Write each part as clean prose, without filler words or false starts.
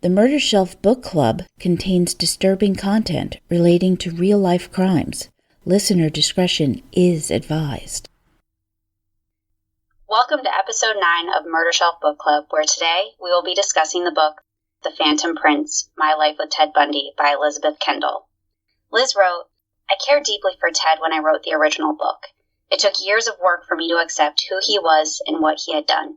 The Murdershelf Book Club contains disturbing content relating to real-life crimes. Listener discretion is advised. Welcome to episode 9 of Murdershelf Book Club, where today we will be discussing the book The Phantom Prince, My Life with Ted Bundy by Elizabeth Kendall. Liz wrote, I cared deeply for Ted when I wrote the original book. It took years of work for me to accept who he was and what he had done.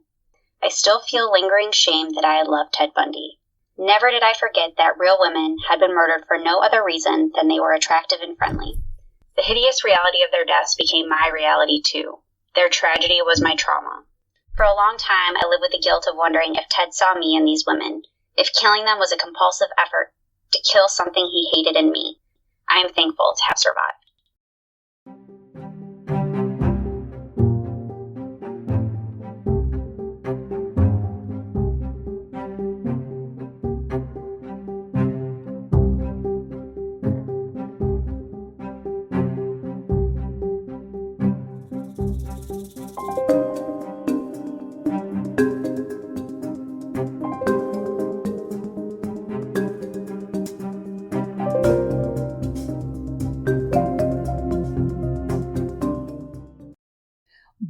I still feel lingering shame that I had loved Ted Bundy. Never did I forget that real women had been murdered for no other reason than they were attractive and friendly. The hideous reality of their deaths became my reality too. Their tragedy was my trauma. For a long time, I lived with the guilt of wondering if Ted saw me in these women, if killing them was a compulsive effort to kill something he hated in me. I am thankful to have survived.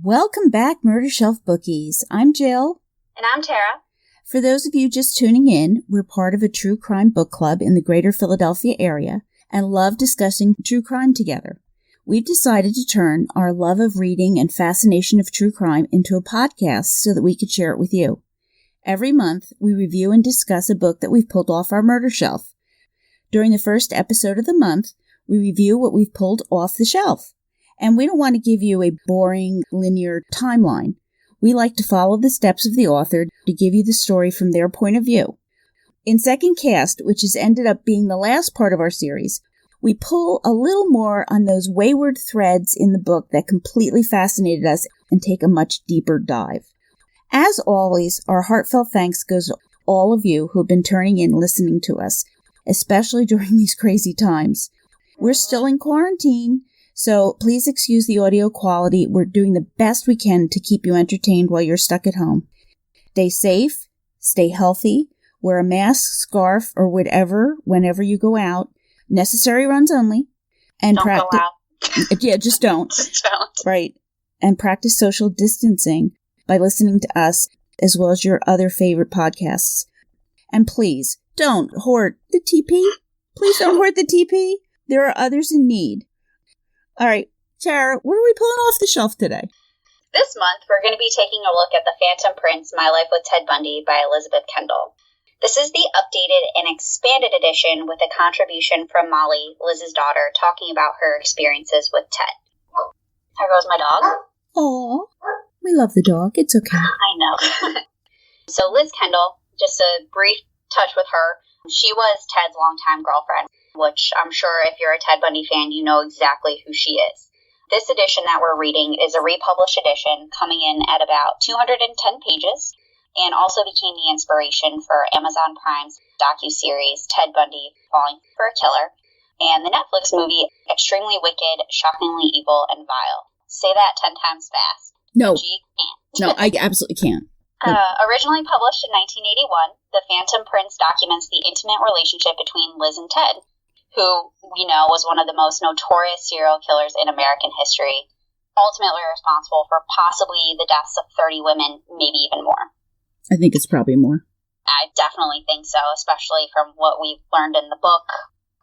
Welcome back, Murdershelf Bookies. I'm Jill. And I'm Tara. For those of you just tuning in, we're part of a true crime book club in the greater Philadelphia area and love discussing true crime together. We've decided to turn our love of reading and fascination of true crime into a podcast so that we could share it with you. Every month, we review and discuss a book that we've pulled off our murder shelf. During the first episode of the month, we review what we've pulled off the shelf. And we don't want to give you a boring, linear timeline. We like to follow the steps of the author to give you the story from their point of view. In Second Cast, which has ended up being the last part of our series, we pull a little more on those wayward threads in the book that completely fascinated us and take a much deeper dive. As always, our heartfelt thanks goes to all of you who have been turning in listening to us, especially during these crazy times. We're still in quarantine, so please excuse the audio quality. We're doing the best we can to keep you entertained while you're stuck at home. Stay safe, stay healthy, wear a mask, scarf, or whatever whenever you go out. Necessary runs only. And don't go out. Yeah, just don't. Just don't. Right. And practice social distancing by listening to us as well as your other favorite podcasts. And please, don't hoard the TP. Please don't hoard the TP. There are others in need. All right, Tara, what are we pulling off the shelf today? This month, we're going to be taking a look at The Phantom Prince, My Life with Ted Bundy by Elizabeth Kendall. This is the updated and expanded edition with a contribution from Molly, Liz's daughter, talking about her experiences with Ted. There goes my dog. Aw, we love the dog. It's okay. I know. So Liz Kendall, just a brief touch with her. She was Ted's longtime girlfriend, which I'm sure if you're a Ted Bundy fan, you know exactly who she is. This edition that we're reading is a republished edition coming in at about 210 pages and also became the inspiration for Amazon Prime's docuseries Ted Bundy Falling for a Killer and the Netflix movie Extremely Wicked, Shockingly Evil, and Vile. Say that 10 times fast. No. She can't. No, I absolutely can't. Originally published in 1981, The Phantom Prince documents the intimate relationship between Liz and Ted, who we know was one of the most notorious serial killers in American history, ultimately responsible for possibly the deaths of 30 women, maybe even more. I think it's probably more. I definitely think so, especially from what we've learned in the book,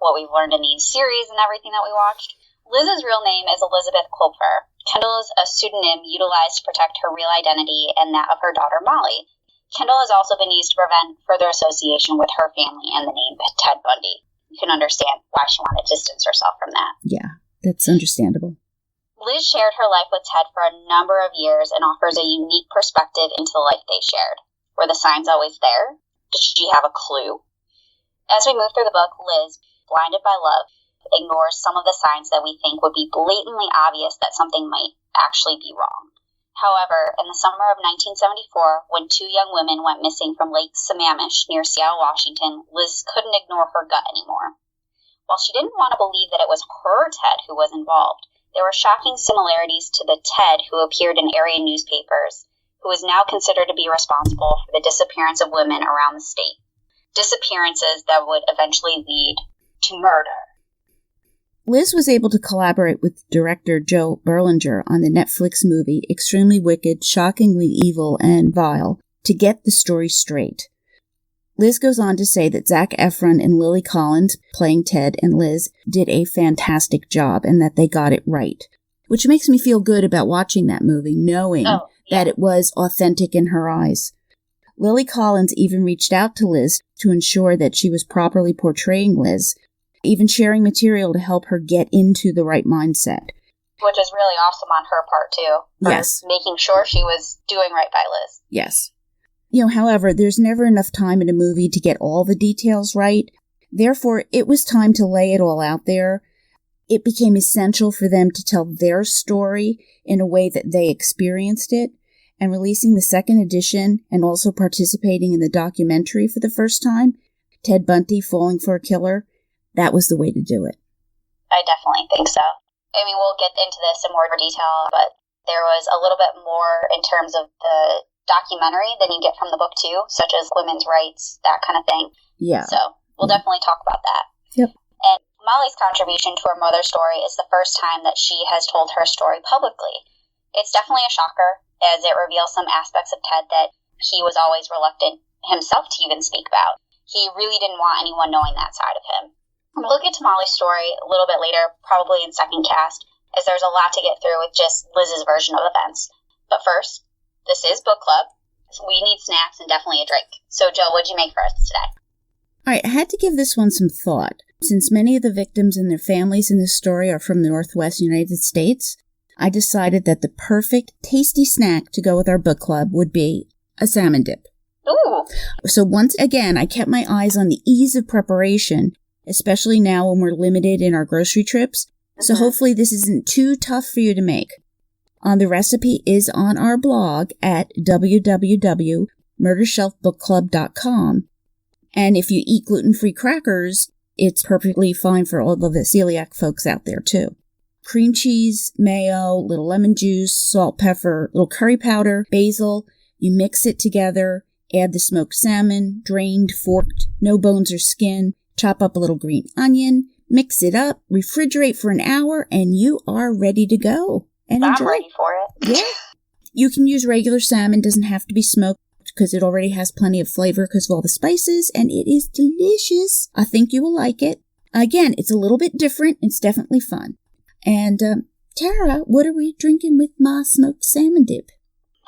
what we've learned in these series and everything that we watched. Liz's real name is Elizabeth Kendall. Kendall is a pseudonym utilized to protect her real identity and that of her daughter Molly. Kendall has also been used to prevent further association with her family and the name Ted Bundy. You can understand why she wanted to distance herself from that. Yeah, that's understandable. Liz shared her life with Ted for a number of years and offers a unique perspective into the life they shared. Were the signs always there? Did she have a clue? As we move through the book, Liz, blinded by love, ignores some of the signs that we think would be blatantly obvious that something might actually be wrong. However, in the summer of 1974, when 2 young women went missing from Lake Sammamish near Seattle, Washington, Liz couldn't ignore her gut anymore. While she didn't want to believe that it was her Ted who was involved, there were shocking similarities to the Ted who appeared in area newspapers, who is now considered to be responsible for the disappearance of women around the state. disappearances that would eventually lead to murder. Liz was able to collaborate with director Joe Berlinger on the Netflix movie Extremely Wicked, Shockingly Evil, and Vile to get the story straight. Liz goes on to say that Zac Efron and Lily Collins, playing Ted and Liz, did a fantastic job and that they got it right, which makes me feel good about watching that movie, knowing that it was authentic in her eyes. Lily Collins even reached out to Liz to ensure that she was properly portraying Liz, even sharing material to help her get into the right mindset. Which is really awesome on her part, too. Yes. Making sure she was doing right by Liz. Yes. However, there's never enough time in a movie to get all the details right. Therefore, it was time to lay it all out there. It became essential for them to tell their story in a way that they experienced it, and releasing the second edition and also participating in the documentary for the first time, Ted Bundy Falling for a Killer, that was the way to do it. I definitely think so. I mean, we'll get into this in more detail, but there was a little bit more in terms of the documentary than you get from the book, too, such as women's rights, that kind of thing. Yeah. So we'll definitely talk about that. Yep. And Molly's contribution to her mother's story is the first time that she has told her story publicly. It's definitely a shocker, as it reveals some aspects of Ted that he was always reluctant himself to even speak about. He really didn't want anyone knowing that side of him. We'll get to Molly's story a little bit later, probably in second cast, as there's a lot to get through with just Liz's version of events. But first, this is book club, so we need snacks and definitely a drink. So, Jill, what'd you make for us today? All right, I had to give this one some thought. Since many of the victims and their families in this story are from the Northwest United States, I decided that the perfect, tasty snack to go with our book club would be a salmon dip. Ooh! So once again, I kept my eyes on the ease of preparation, especially now when we're limited in our grocery trips. So hopefully this isn't too tough for you to make. The recipe is on our blog at www.murdershelfbookclub.com. And if you eat gluten-free crackers, it's perfectly fine for all of the celiac folks out there too. Cream cheese, mayo, little lemon juice, salt, pepper, little curry powder, basil. You mix it together, add the smoked salmon, drained, forked, no bones or skin. Chop up a little green onion, mix it up, refrigerate for an hour, and you are ready to go. And I'm enjoy. ready for it. Yeah. You can use regular salmon, doesn't have to be smoked because it already has plenty of flavor because of all the spices, and it is delicious. I think you will like it. Again, it's a little bit different. It's definitely fun. And, Tara, what are we drinking with my smoked salmon dip?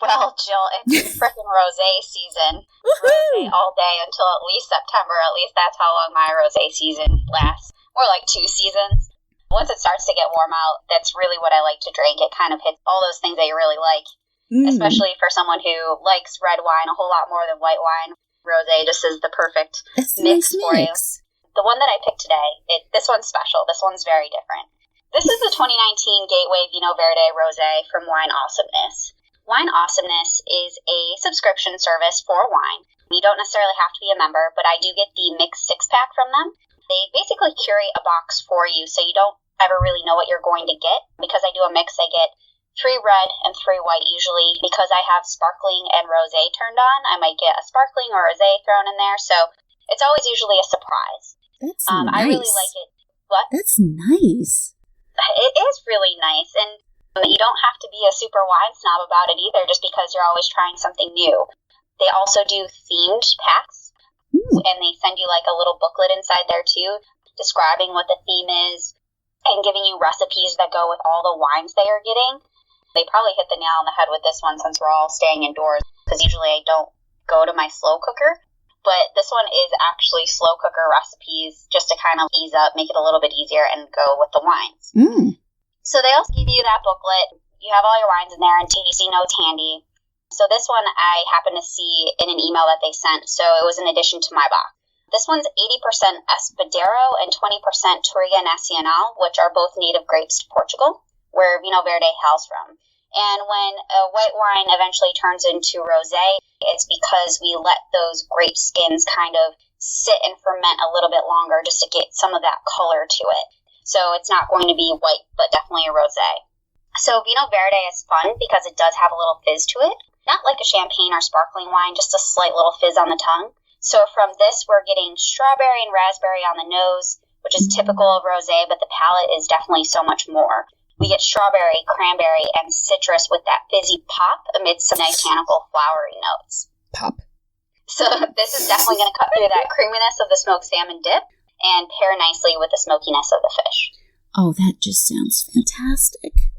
Well, Jill, it's frickin' rosé season. Rosé all day until at least September. At least that's how long my rosé season lasts. More like 2 seasons. Once it starts to get warm out, that's really what I like to drink. It kind of hits all those things that you really like, especially for someone who likes red wine a whole lot more than white wine. Rosé just is the perfect mix for you. The one that I picked today, this one's special. This one's very different. This is the 2019 Gateway Vino Verde Rosé from Wine Awesomeness. Wine Awesomeness is a subscription service for wine. You don't necessarily have to be a member, but I do get the mixed 6-pack from them. They basically curate a box for you, so you don't ever really know what you're going to get. Because I do a mix, I get 3 red and 3 white usually. Because I have sparkling and rosé turned on, I might get a sparkling or rosé thrown in there, so it's always usually a surprise. That's nice. I really like it. What? That's nice. It is really nice, and you don't have to be a super wine snob about it either, just because you're always trying something new. They also do themed packs, and they send you like a little booklet inside there too, describing what the theme is and giving you recipes that go with all the wines they are getting. They probably hit the nail on the head with this one since we're all staying indoors, because usually I don't go to my slow cooker. But this one is actually slow cooker recipes just to kind of ease up, make it a little bit easier, and go with the wines. So they also give you that booklet. You have all your wines in there and tasty notes handy. So this one I happened to see in an email that they sent, so it was in addition to my box. This one's 80% Espadero and 20% Touriga Nacional, which are both native grapes to Portugal, where Vino Verde hails from. And when a white wine eventually turns into rosé, it's because we let those grape skins kind of sit and ferment a little bit longer just to get some of that color to it. So it's not going to be white, but definitely a rosé. So Vino Verde is fun because it does have a little fizz to it. Not like a champagne or sparkling wine, just a slight little fizz on the tongue. So from this, we're getting strawberry and raspberry on the nose, which is typical of rosé, but the palate is definitely so much more. We get strawberry, cranberry, and citrus with that fizzy pop amidst some nice botanical flowery notes. Pop. So this is definitely going to cut through that creaminess of the smoked salmon dip and pair nicely with the smokiness of the fish. Oh, that just sounds fantastic.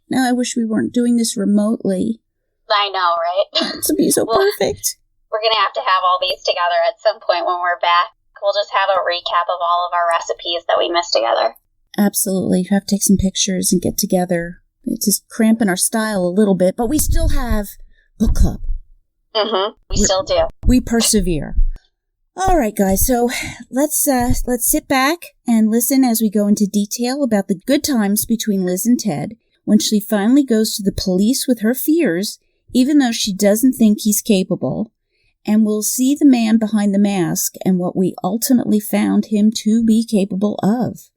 Now I wish we weren't doing this remotely. I know, right? This would be so perfect. We're going to have all these together at some point when we're back. We'll just have a recap of all of our recipes that we missed together. Absolutely. You have to take some pictures and get together. It's just cramping our style a little bit, but we still have book club. We still do. We persevere. All right, guys. So let's sit back and listen as we go into detail about the good times between Liz and Ted when she finally goes to the police with her fears, even though she doesn't think he's capable. And we'll see the man behind the mask and what we ultimately found him to be capable of.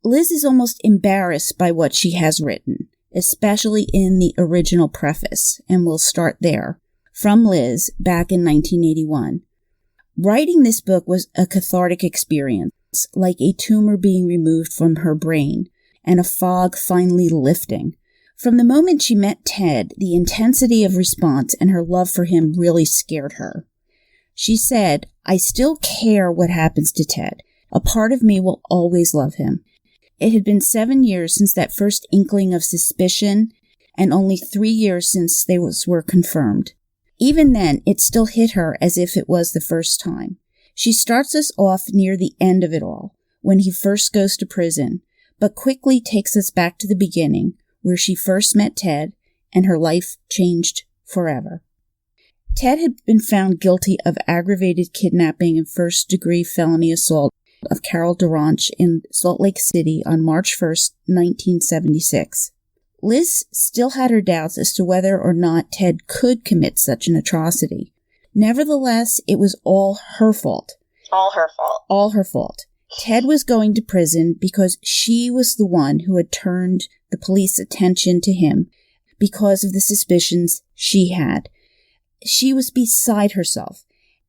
Liz is almost embarrassed by what she has written, especially in the original preface, and we'll start there. From Liz, back in 1981. Writing this book was a cathartic experience, like a tumor being removed from her brain, and a fog finally lifting. From the moment she met Ted, the intensity of response and her love for him really scared her. She said, "I still care what happens to Ted. A part of me will always love him." It had been 7 years since that first inkling of suspicion, and only 3 years since they were confirmed. Even then, it still hit her as if it was the first time. She starts us off near the end of it all, when he first goes to prison, but quickly takes us back to the beginning, where she first met Ted, and her life changed forever. Ted had been found guilty of aggravated kidnapping and first-degree felony assault of Carol Duranch in Salt Lake City on March 1st, 1976. Liz still had her doubts as to whether or not Ted could commit such an atrocity. Nevertheless, it was all her fault. All her fault. All her fault. Ted was going to prison because she was the one who had turned the police attention to him because of the suspicions she had. She was beside herself.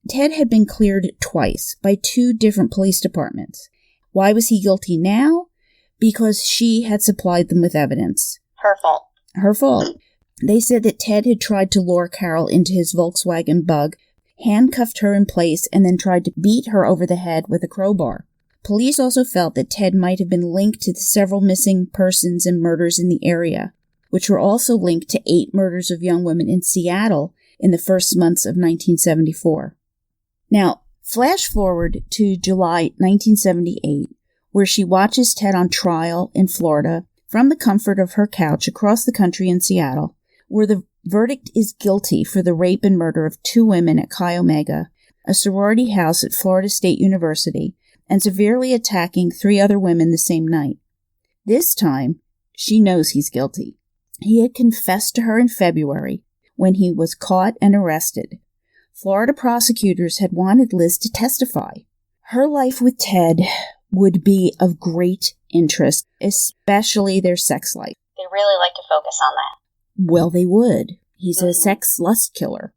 Ted had been cleared twice by 2 different police departments. Why was he guilty now? Because she had supplied them with evidence. Her fault. Her fault. They said that Ted had tried to lure Carol into his Volkswagen Bug, handcuffed her in place, and then tried to beat her over the head with a crowbar. Police also felt that Ted might have been linked to the several missing persons and murders in the area, which were also linked to 8 murders of young women in Seattle in the first months of 1974. Now, flash forward to July 1978, where she watches Ted on trial in Florida from the comfort of her couch across the country in Seattle, where the verdict is guilty for the rape and murder of 2 women at Chi Omega, a sorority house at Florida State University, and severely attacking 3 other women the same night. This time, she knows he's guilty. He had confessed to her in February when he was caught and arrested. Florida prosecutors had wanted Liz to testify. Her life with Ted would be of great interest, especially their sex life. They really like to focus on that. Well, they would. He's a sex lust killer.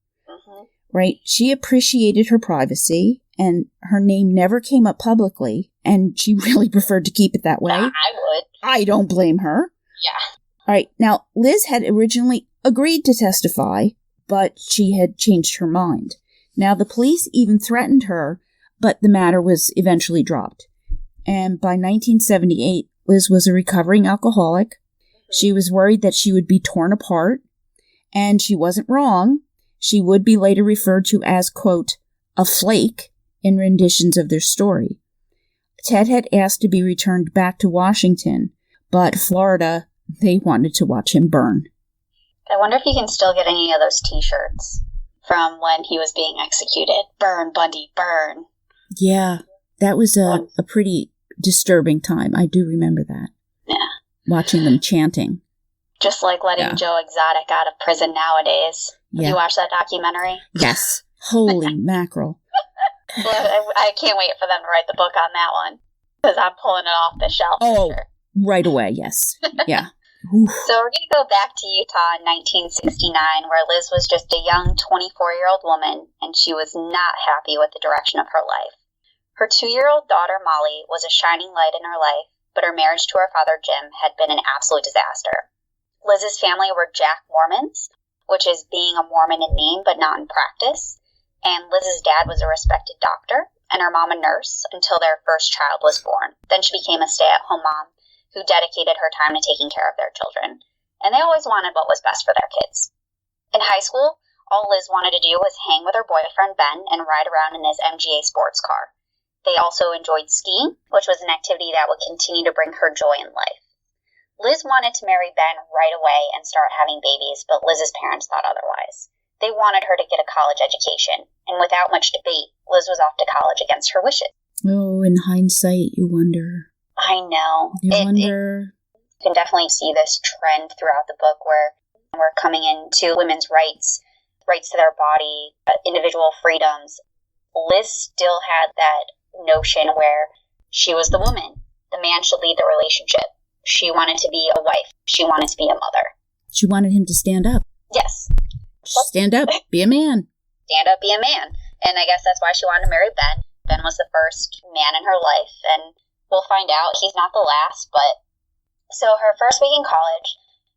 Right? She appreciated her privacy, and her name never came up publicly, and she really preferred to keep it that way. I would. I don't blame her. Yeah. All right. Now, Liz had originally agreed to testify, but she had changed her mind. Now, the police even threatened her, but the matter was eventually dropped. And by 1978, Liz was a recovering alcoholic. She was worried that she would be torn apart, and she wasn't wrong. She would be later referred to as, quote, a flake in renditions of their story. Ted had asked to be returned back to Washington, but Florida, they wanted to watch him burn. I wonder if he can still get any of those t-shirts from when he was being executed. Burn, Bundy, burn. Yeah, that was a pretty disturbing time. I do remember that. Yeah. Watching them chanting. Just like letting Joe Exotic out of prison nowadays. Yeah. Have you watched that documentary? Yes. Holy mackerel. Well, I can't wait for them to write the book on that one. Because I'm pulling it off the shelf. Oh, right away, yes. Yeah. Oof. So we're going to go back to Utah in 1969, where Liz was just a young 24-year-old woman, and she was not happy with the direction of her life. Her 2-year-old daughter, Molly, was a shining light in her life, but her marriage to her father, Jim, had been an absolute disaster. Liz's family were Jack Mormons, which is being a Mormon in name but not in practice, and Liz's dad was a respected doctor, and her mom a nurse, until their first child was born. Then she became a stay-at-home mom who dedicated her time to taking care of their children, and they always wanted what was best for their kids. In high school, all Liz wanted to do was hang with her boyfriend, Ben, and ride around in his MGA sports car. They also enjoyed skiing, which was an activity that would continue to bring her joy in life. Liz wanted to marry Ben right away and start having babies, but Liz's parents thought otherwise. They wanted her to get a college education, and without much debate, Liz was off to college against her wishes. Oh, in hindsight, you wonder. I know. You wonder. You can definitely see this trend throughout the book where we're coming into women's rights to their body, individual freedoms. Liz still had that notion where she was the woman. The man should lead the relationship. She wanted to be a wife. She wanted to be a mother. She wanted him to stand up. Yes. Stand up. Be a man. Stand up, be a man. And I guess that's why she wanted to marry Ben. Ben was the first man in her life, and we'll find out he's not the last. But so her first week in college,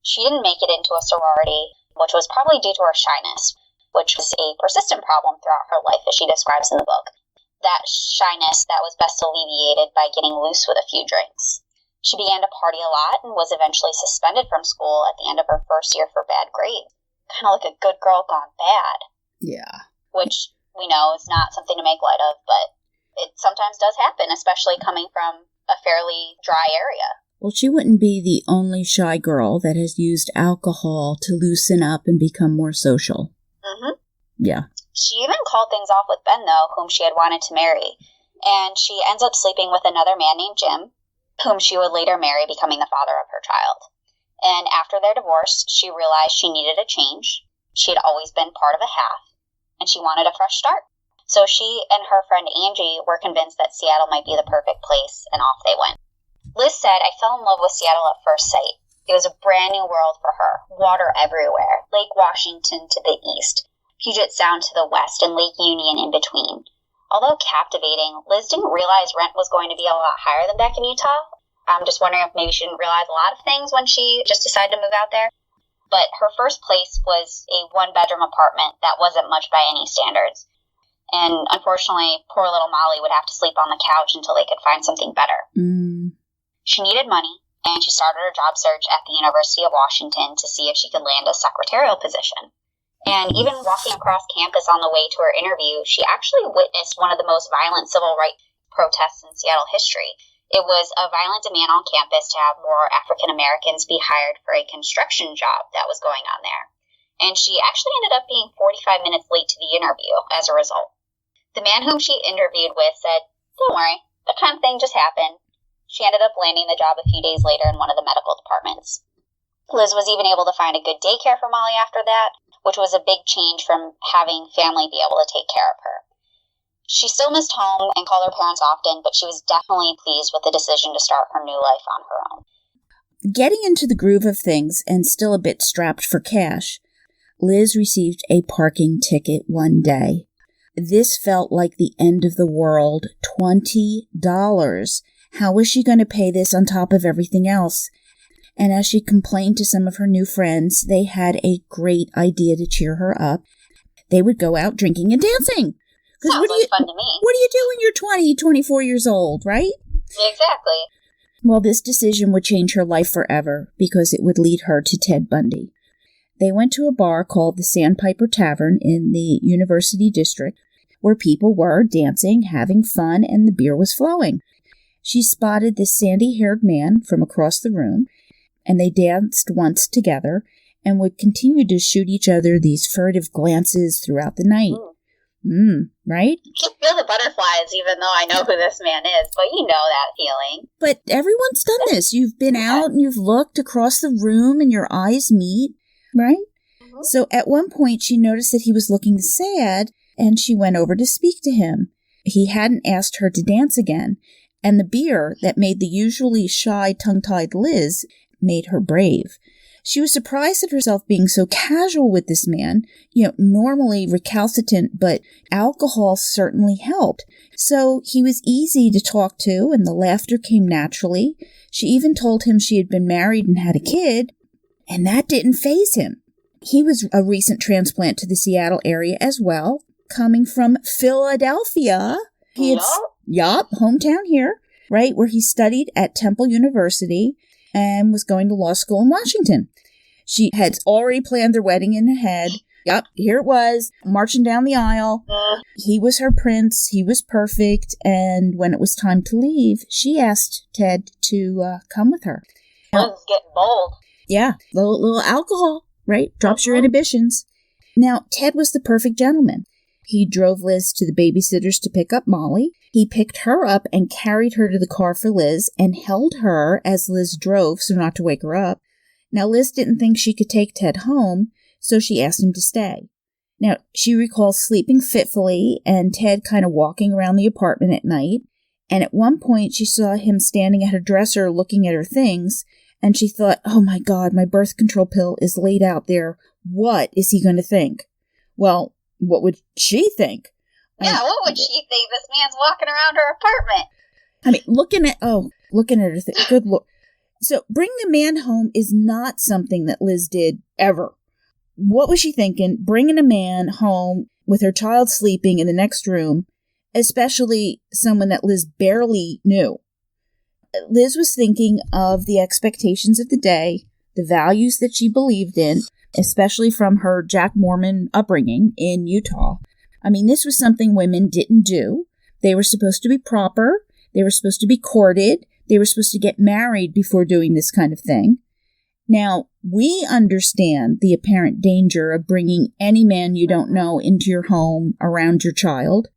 she didn't make it into a sorority, which was probably due to her shyness, which was a persistent problem throughout her life, as she describes in the book. That shyness that was best alleviated by getting loose with a few drinks. She began to party a lot and was eventually suspended from school at the end of her first year for bad grades. Kind of like a good girl gone bad. Yeah. Which we know is not something to make light of, but it sometimes does happen, especially coming from a fairly dry area. Well, she wouldn't be the only shy girl that has used alcohol to loosen up and become more social. Mm-hmm. Yeah. She even called things off with Ben, though, whom she had wanted to marry. And she ends up sleeping with another man named Jim, whom she would later marry, becoming the father of her child. And after their divorce, she realized she needed a change. She had always been part of a half, and she wanted a fresh start. So she and her friend Angie were convinced that Seattle might be the perfect place, and off they went. Liz said, "I fell in love with Seattle at first sight. It was a brand new world for her. Water everywhere, Lake Washington to the east, Puget Sound to the west, and Lake Union in between. Although captivating, Liz didn't realize rent was going to be a lot higher than back in Utah. I'm just wondering if maybe she didn't realize a lot of things when she just decided to move out there. But her first place was a one-bedroom apartment that wasn't much by any standards. And unfortunately, poor little Molly would have to sleep on the couch until they could find something better. She needed money, and she started her job search at the University of Washington to see if she could land a secretarial position. And even walking across campus on the way to her interview, she actually witnessed one of the most violent civil rights protests in Seattle history. It was a violent demand on campus to have more African Americans be hired for a construction job that was going on there. And she actually ended up being 45 minutes late to the interview as a result. The man whom she interviewed with said, "Don't worry, that kind of thing just happened." She ended up landing the job a few days later in one of the medical departments. Liz was even able to find a good daycare for Molly after that, which was a big change from having family be able to take care of her. She still missed home and called her parents often, but she was definitely pleased with the decision to start her new life on her own. Getting into the groove of things and still a bit strapped for cash, Liz received a parking ticket one day. This felt like the end of the world. $20. How was she going to pay this on top of everything else? And as she complained to some of her new friends, they had a great idea to cheer her up. They would go out drinking and dancing. Sounds like fun to me. What do you do when you're 20, 24 years old, right? Exactly. Well, this decision would change her life forever because it would lead her to Ted Bundy. They went to a bar called the Sandpiper Tavern in the University District, where people were dancing, having fun, and the beer was flowing. She spotted this sandy-haired man from across the room, and they danced once together and would continue to shoot each other these furtive glances throughout the night. Right? You feel the butterflies even though I know who this man is, but you know that feeling. But everyone's done this. You've been out and you've looked across the room and your eyes meet, right? Mm-hmm. So at one point she noticed that he was looking sad and she went over to speak to him. He hadn't asked her to dance again, and the beer that made the usually shy, tongue-tied Liz made her brave. She was surprised at herself being so casual with this man, normally recalcitrant, but alcohol certainly helped. So he was easy to talk to, and the laughter came naturally. She even told him she had been married and had a kid, and that didn't faze him. He was a recent transplant to the Seattle area as well, coming from Philadelphia. Yup, hometown here, right, where he studied at Temple University and was going to law school in Washington. She had already planned their wedding in her head. Yup, here it was, marching down the aisle. He was her prince. He was perfect. And when it was time to leave, she asked Ted to come with her. Liz is getting bold. Yeah, little alcohol, right? Drops your inhibitions. Now, Ted was the perfect gentleman. He drove Liz to the babysitter's to pick up Molly. He picked her up and carried her to the car for Liz and held her as Liz drove so not to wake her up. Now, Liz didn't think she could take Ted home, so she asked him to stay. Now, she recalls sleeping fitfully and Ted kind of walking around the apartment at night. And at one point, she saw him standing at her dresser looking at her things, and she thought, oh my God, my birth control pill is laid out there. What is he going to think? Well, what would she think? Yeah, what would she think? This man's walking around her apartment. I mean, looking at her, good Lord. So bring the man home is not something that Liz did ever. What was she thinking? Bringing a man home with her child sleeping in the next room, especially someone that Liz barely knew. Liz was thinking of the expectations of the day, the values that she believed in, especially from her Jack Mormon upbringing in Utah. I mean, this was something women didn't do. They were supposed to be proper. They were supposed to be courted. They were supposed to get married before doing this kind of thing. Now, we understand the apparent danger of bringing any man you don't know into your home around your child.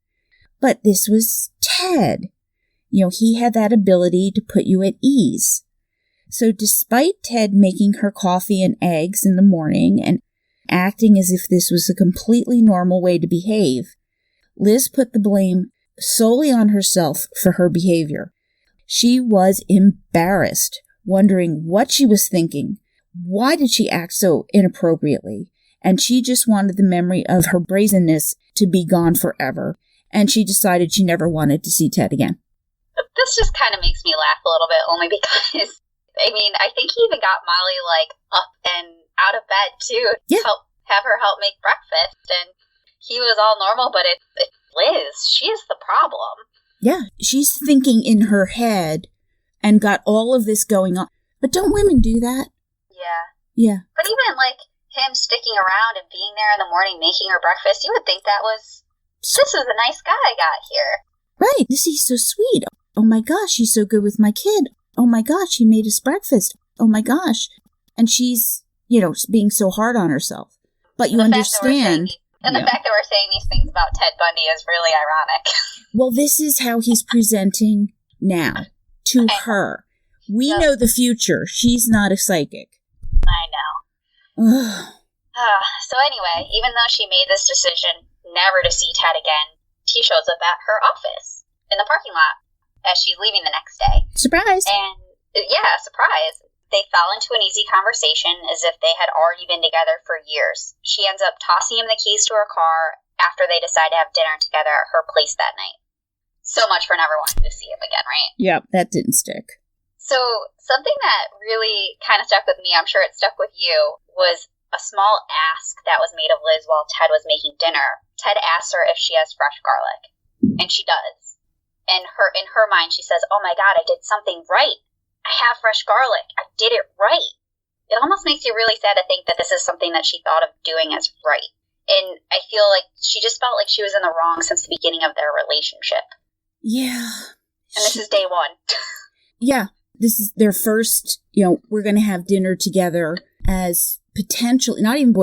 But this was Ted. He had that ability to put you at ease. So despite Ted making her coffee and eggs in the morning and acting as if this was a completely normal way to behave, Liz put the blame solely on herself for her behavior. She was embarrassed, wondering what she was thinking. Why did she act so inappropriately? And she just wanted the memory of her brazenness to be gone forever. And she decided she never wanted to see Ted again. This just kind of makes me laugh a little bit, only because, I think he even got Molly, up and out of bed, too, to have her help make breakfast. And he was all normal, but it's Liz. She is the problem. Yeah, she's thinking in her head and got all of this going on. But don't women do that? Yeah. But even, him sticking around and being there in the morning making her breakfast, you would think that was, this is a nice guy I got here. Right. He's so sweet. Oh my gosh, he's so good with my kid. Oh my gosh, he made us breakfast. Oh my gosh. And she's, being so hard on herself. But you understand. And the fact that we're saying these things about Ted Bundy is really ironic. Well, this is how he's presenting now to her. We know the future. She's not a psychic. I know. So anyway, even though she made this decision never to see Ted again, he shows up at her office in the parking lot as she's leaving the next day. Surprise. And, surprise. They fell into an easy conversation as if they had already been together for years. She ends up tossing him the keys to her car after they decide to have dinner together at her place that night. So much for never wanting to see him again, right? Yep, that didn't stick. So something that really kind of stuck with me, I'm sure it stuck with you, was a small ask that was made of Liz while Ted was making dinner. Ted asks her if she has fresh garlic, and she does. And in her mind, she says, oh my God, I did something right. I have fresh garlic. I did it right. It almost makes you really sad to think that this is something that she thought of doing as right. And I feel like she just felt like she was in the wrong since the beginning of their relationship. Yeah. And this is day one. Yeah. This is their first, we're going to have dinner together as potentially, not even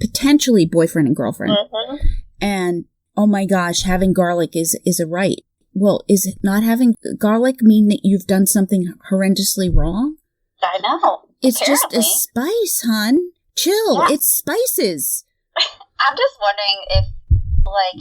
potentially boyfriend and girlfriend. Mm-hmm. And, oh my gosh, having garlic is a right. Well, is it not having garlic mean that you've done something horrendously wrong? I know. It's apparently. Just a spice, hon. Chill. Yeah. It's spices. I'm just wondering if,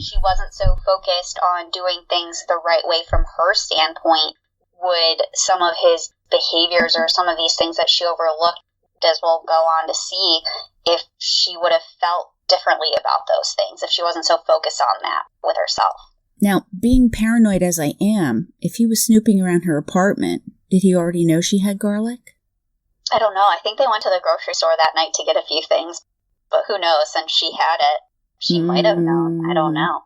she wasn't so focused on doing things the right way from her standpoint, would some of his behaviors or some of these things that she overlooked, as we'll go on to see, if she would have felt differently about those things, if she wasn't so focused on that with herself. Now, being paranoid as I am, if he was snooping around her apartment, did he already know she had garlic? I don't know. I think they went to the grocery store that night to get a few things. But who knows, since she had it, she might have known. I don't know.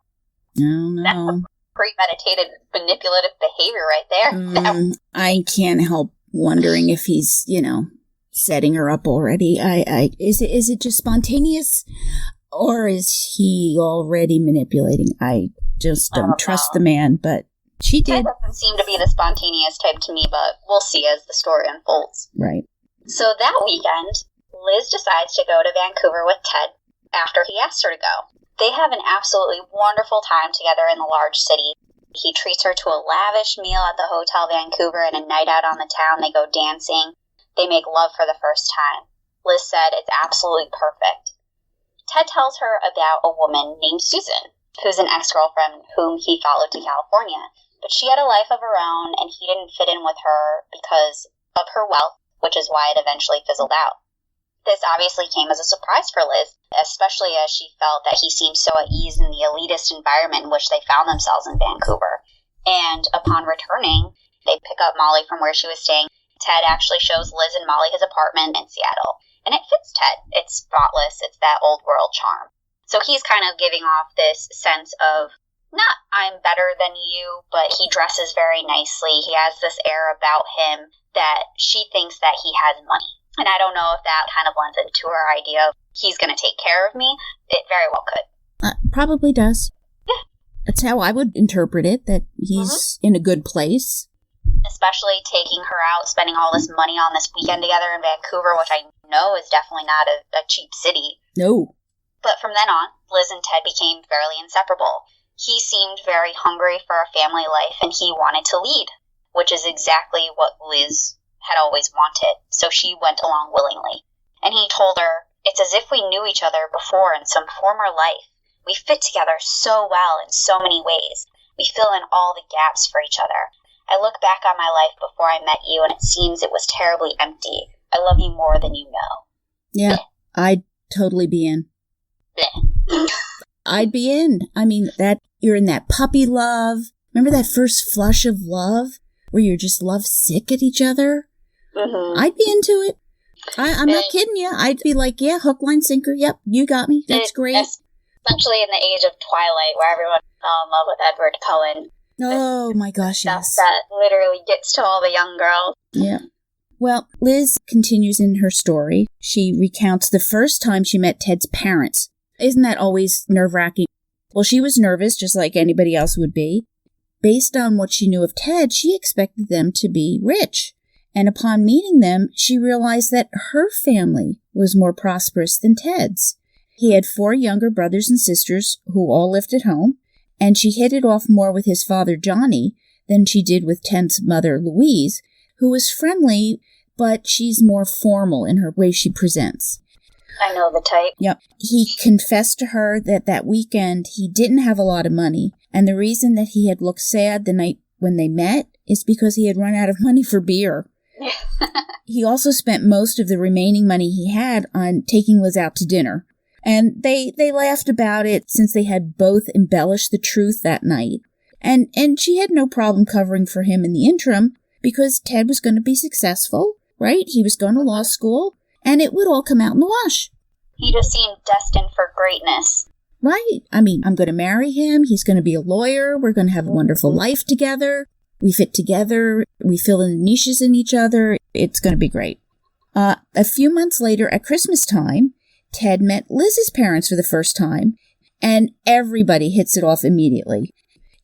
No. That's a premeditated, manipulative behavior right there. I can't help wondering if he's, setting her up already. Is it just spontaneous, or is he already manipulating? I just don't trust the man, but she did. Ted doesn't seem to be the spontaneous type to me, but we'll see as the story unfolds. Right. So that weekend, Liz decides to go to Vancouver with Ted after he asks her to go. They have an absolutely wonderful time together in the large city. He treats her to a lavish meal at the Hotel Vancouver and a night out on the town. They go dancing. They make love for the first time. Liz said it's absolutely perfect. Ted tells her about a woman named Susan, who's an ex-girlfriend whom he followed to California. But she had a life of her own, and he didn't fit in with her because of her wealth, which is why it eventually fizzled out. This obviously came as a surprise for Liz, especially as she felt that he seemed so at ease in the elitist environment in which they found themselves in Vancouver. And upon returning, they pick up Molly from where she was staying. Ted actually shows Liz and Molly his apartment in Seattle. And it fits Ted. It's spotless. It's that old world charm. So he's kind of giving off this sense of, not I'm better than you, but he dresses very nicely. He has this air about him that she thinks that he has money. And I don't know if that kind of blends into her idea of he's going to take care of me. It very well could. Probably does. Yeah. That's how I would interpret it, that he's in a good place. Especially taking her out, spending all this money on this weekend together in Vancouver, which I know is definitely not a cheap city. No. But from then on, Liz and Ted became fairly inseparable. He seemed very hungry for a family life, and he wanted to lead, which is exactly what Liz had always wanted, so she went along willingly. And he told her, it's as if we knew each other before in some former life. We fit together so well in so many ways. We fill in all the gaps for each other. I look back on my life before I met you, and it seems it was terribly empty. I love you more than you know. Yeah, I'd totally be in. I'd be in. I mean, that you're in that puppy love. Remember that first flush of love where you're just love sick at each other? Mm-hmm. I'd be into it. I'm not kidding you. I'd be like, yeah, hook, line, sinker. Yep, you got me. That's great. Especially in the age of Twilight, where everyone fell in love with Edward Cullen. Oh my gosh, yes. That literally gets to all the young girls. Yeah. Well, Liz continues in her story. She recounts the first time she met Ted's parents. Isn't that always nerve-wracking? Well, she was nervous, just like anybody else would be. Based on what she knew of Ted, she expected them to be rich. And upon meeting them, she realized that her family was more prosperous than Ted's. He had 4 younger brothers and sisters who all lived at home, and she hit it off more with his father, Johnny, than she did with Ted's mother, Louise, who was friendly, but she's more formal in her way she presents. I know the type. Yep. He confessed to her that weekend he didn't have a lot of money, and the reason that he had looked sad the night when they met is because he had run out of money for beer. He also spent most of the remaining money he had on taking Liz out to dinner. And they laughed about it since they had both embellished the truth that night. And she had no problem covering for him in the interim because Ted was going to be successful, right? He was going to law school, and it would all come out in the wash. He just seemed destined for greatness. Right. I mean, I'm going to marry him. He's going to be a lawyer. We're going to have a wonderful life together. We fit together. We fill in the niches in each other. It's going to be great. A few months later, at Christmas time, Ted met Liz's parents for the first time, and everybody hits it off immediately.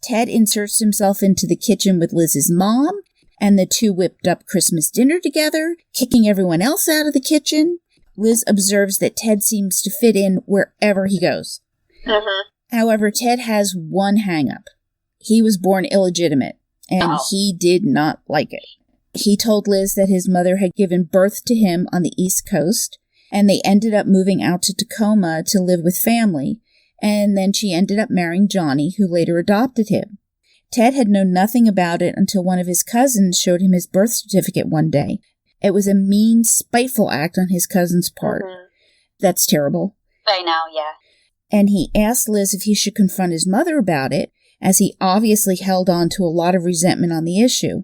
Ted inserts himself into the kitchen with Liz's mom, and the two whipped up Christmas dinner together, kicking everyone else out of the kitchen. Liz observes that Ted seems to fit in wherever he goes. Mm-hmm. However, Ted has one hang-up. He was born illegitimate, and he did not like it. He told Liz that his mother had given birth to him on the East Coast, and they ended up moving out to Tacoma to live with family, and then she ended up marrying Johnny, who later adopted him. Ted had known nothing about it until one of his cousins showed him his birth certificate one day. It was a mean, spiteful act on his cousin's part. Mm-hmm. That's terrible. I know, yeah. And he asked Liz if he should confront his mother about it, as he obviously held on to a lot of resentment on the issue.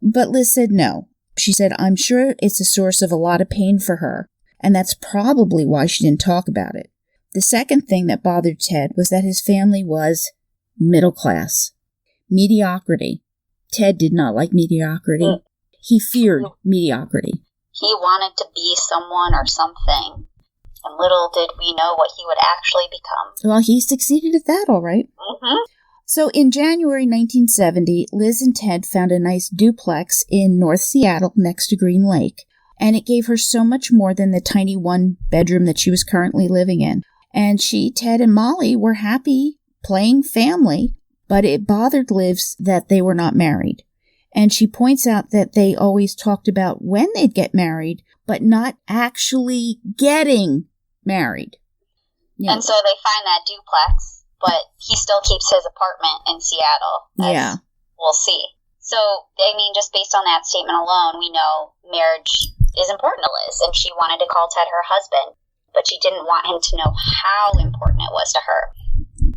But Liz said no. She said, I'm sure it's a source of a lot of pain for her, and that's probably why she didn't talk about it. The second thing that bothered Ted was that his family was middle class. Mediocrity. Ted did not like mediocrity. He feared mediocrity. He wanted to be someone or something, and little did we know what he would actually become. Well, he succeeded at that, all right. Mm-hmm. So in January 1970, Liz and Ted found a nice duplex in North Seattle next to Green Lake, and it gave her so much more than the tiny one-bedroom that she was currently living in. And she, Ted, and Molly were happy playing family, but it bothered Liz that they were not married. And she points out that they always talked about when they'd get married, but not actually getting married. Yeah. And so they find that duplex. But he still keeps his apartment in Seattle, as we'll see. So, I mean, just based on that statement alone, we know marriage is important to Liz, and she wanted to call Ted her husband, but she didn't want him to know how important it was to her.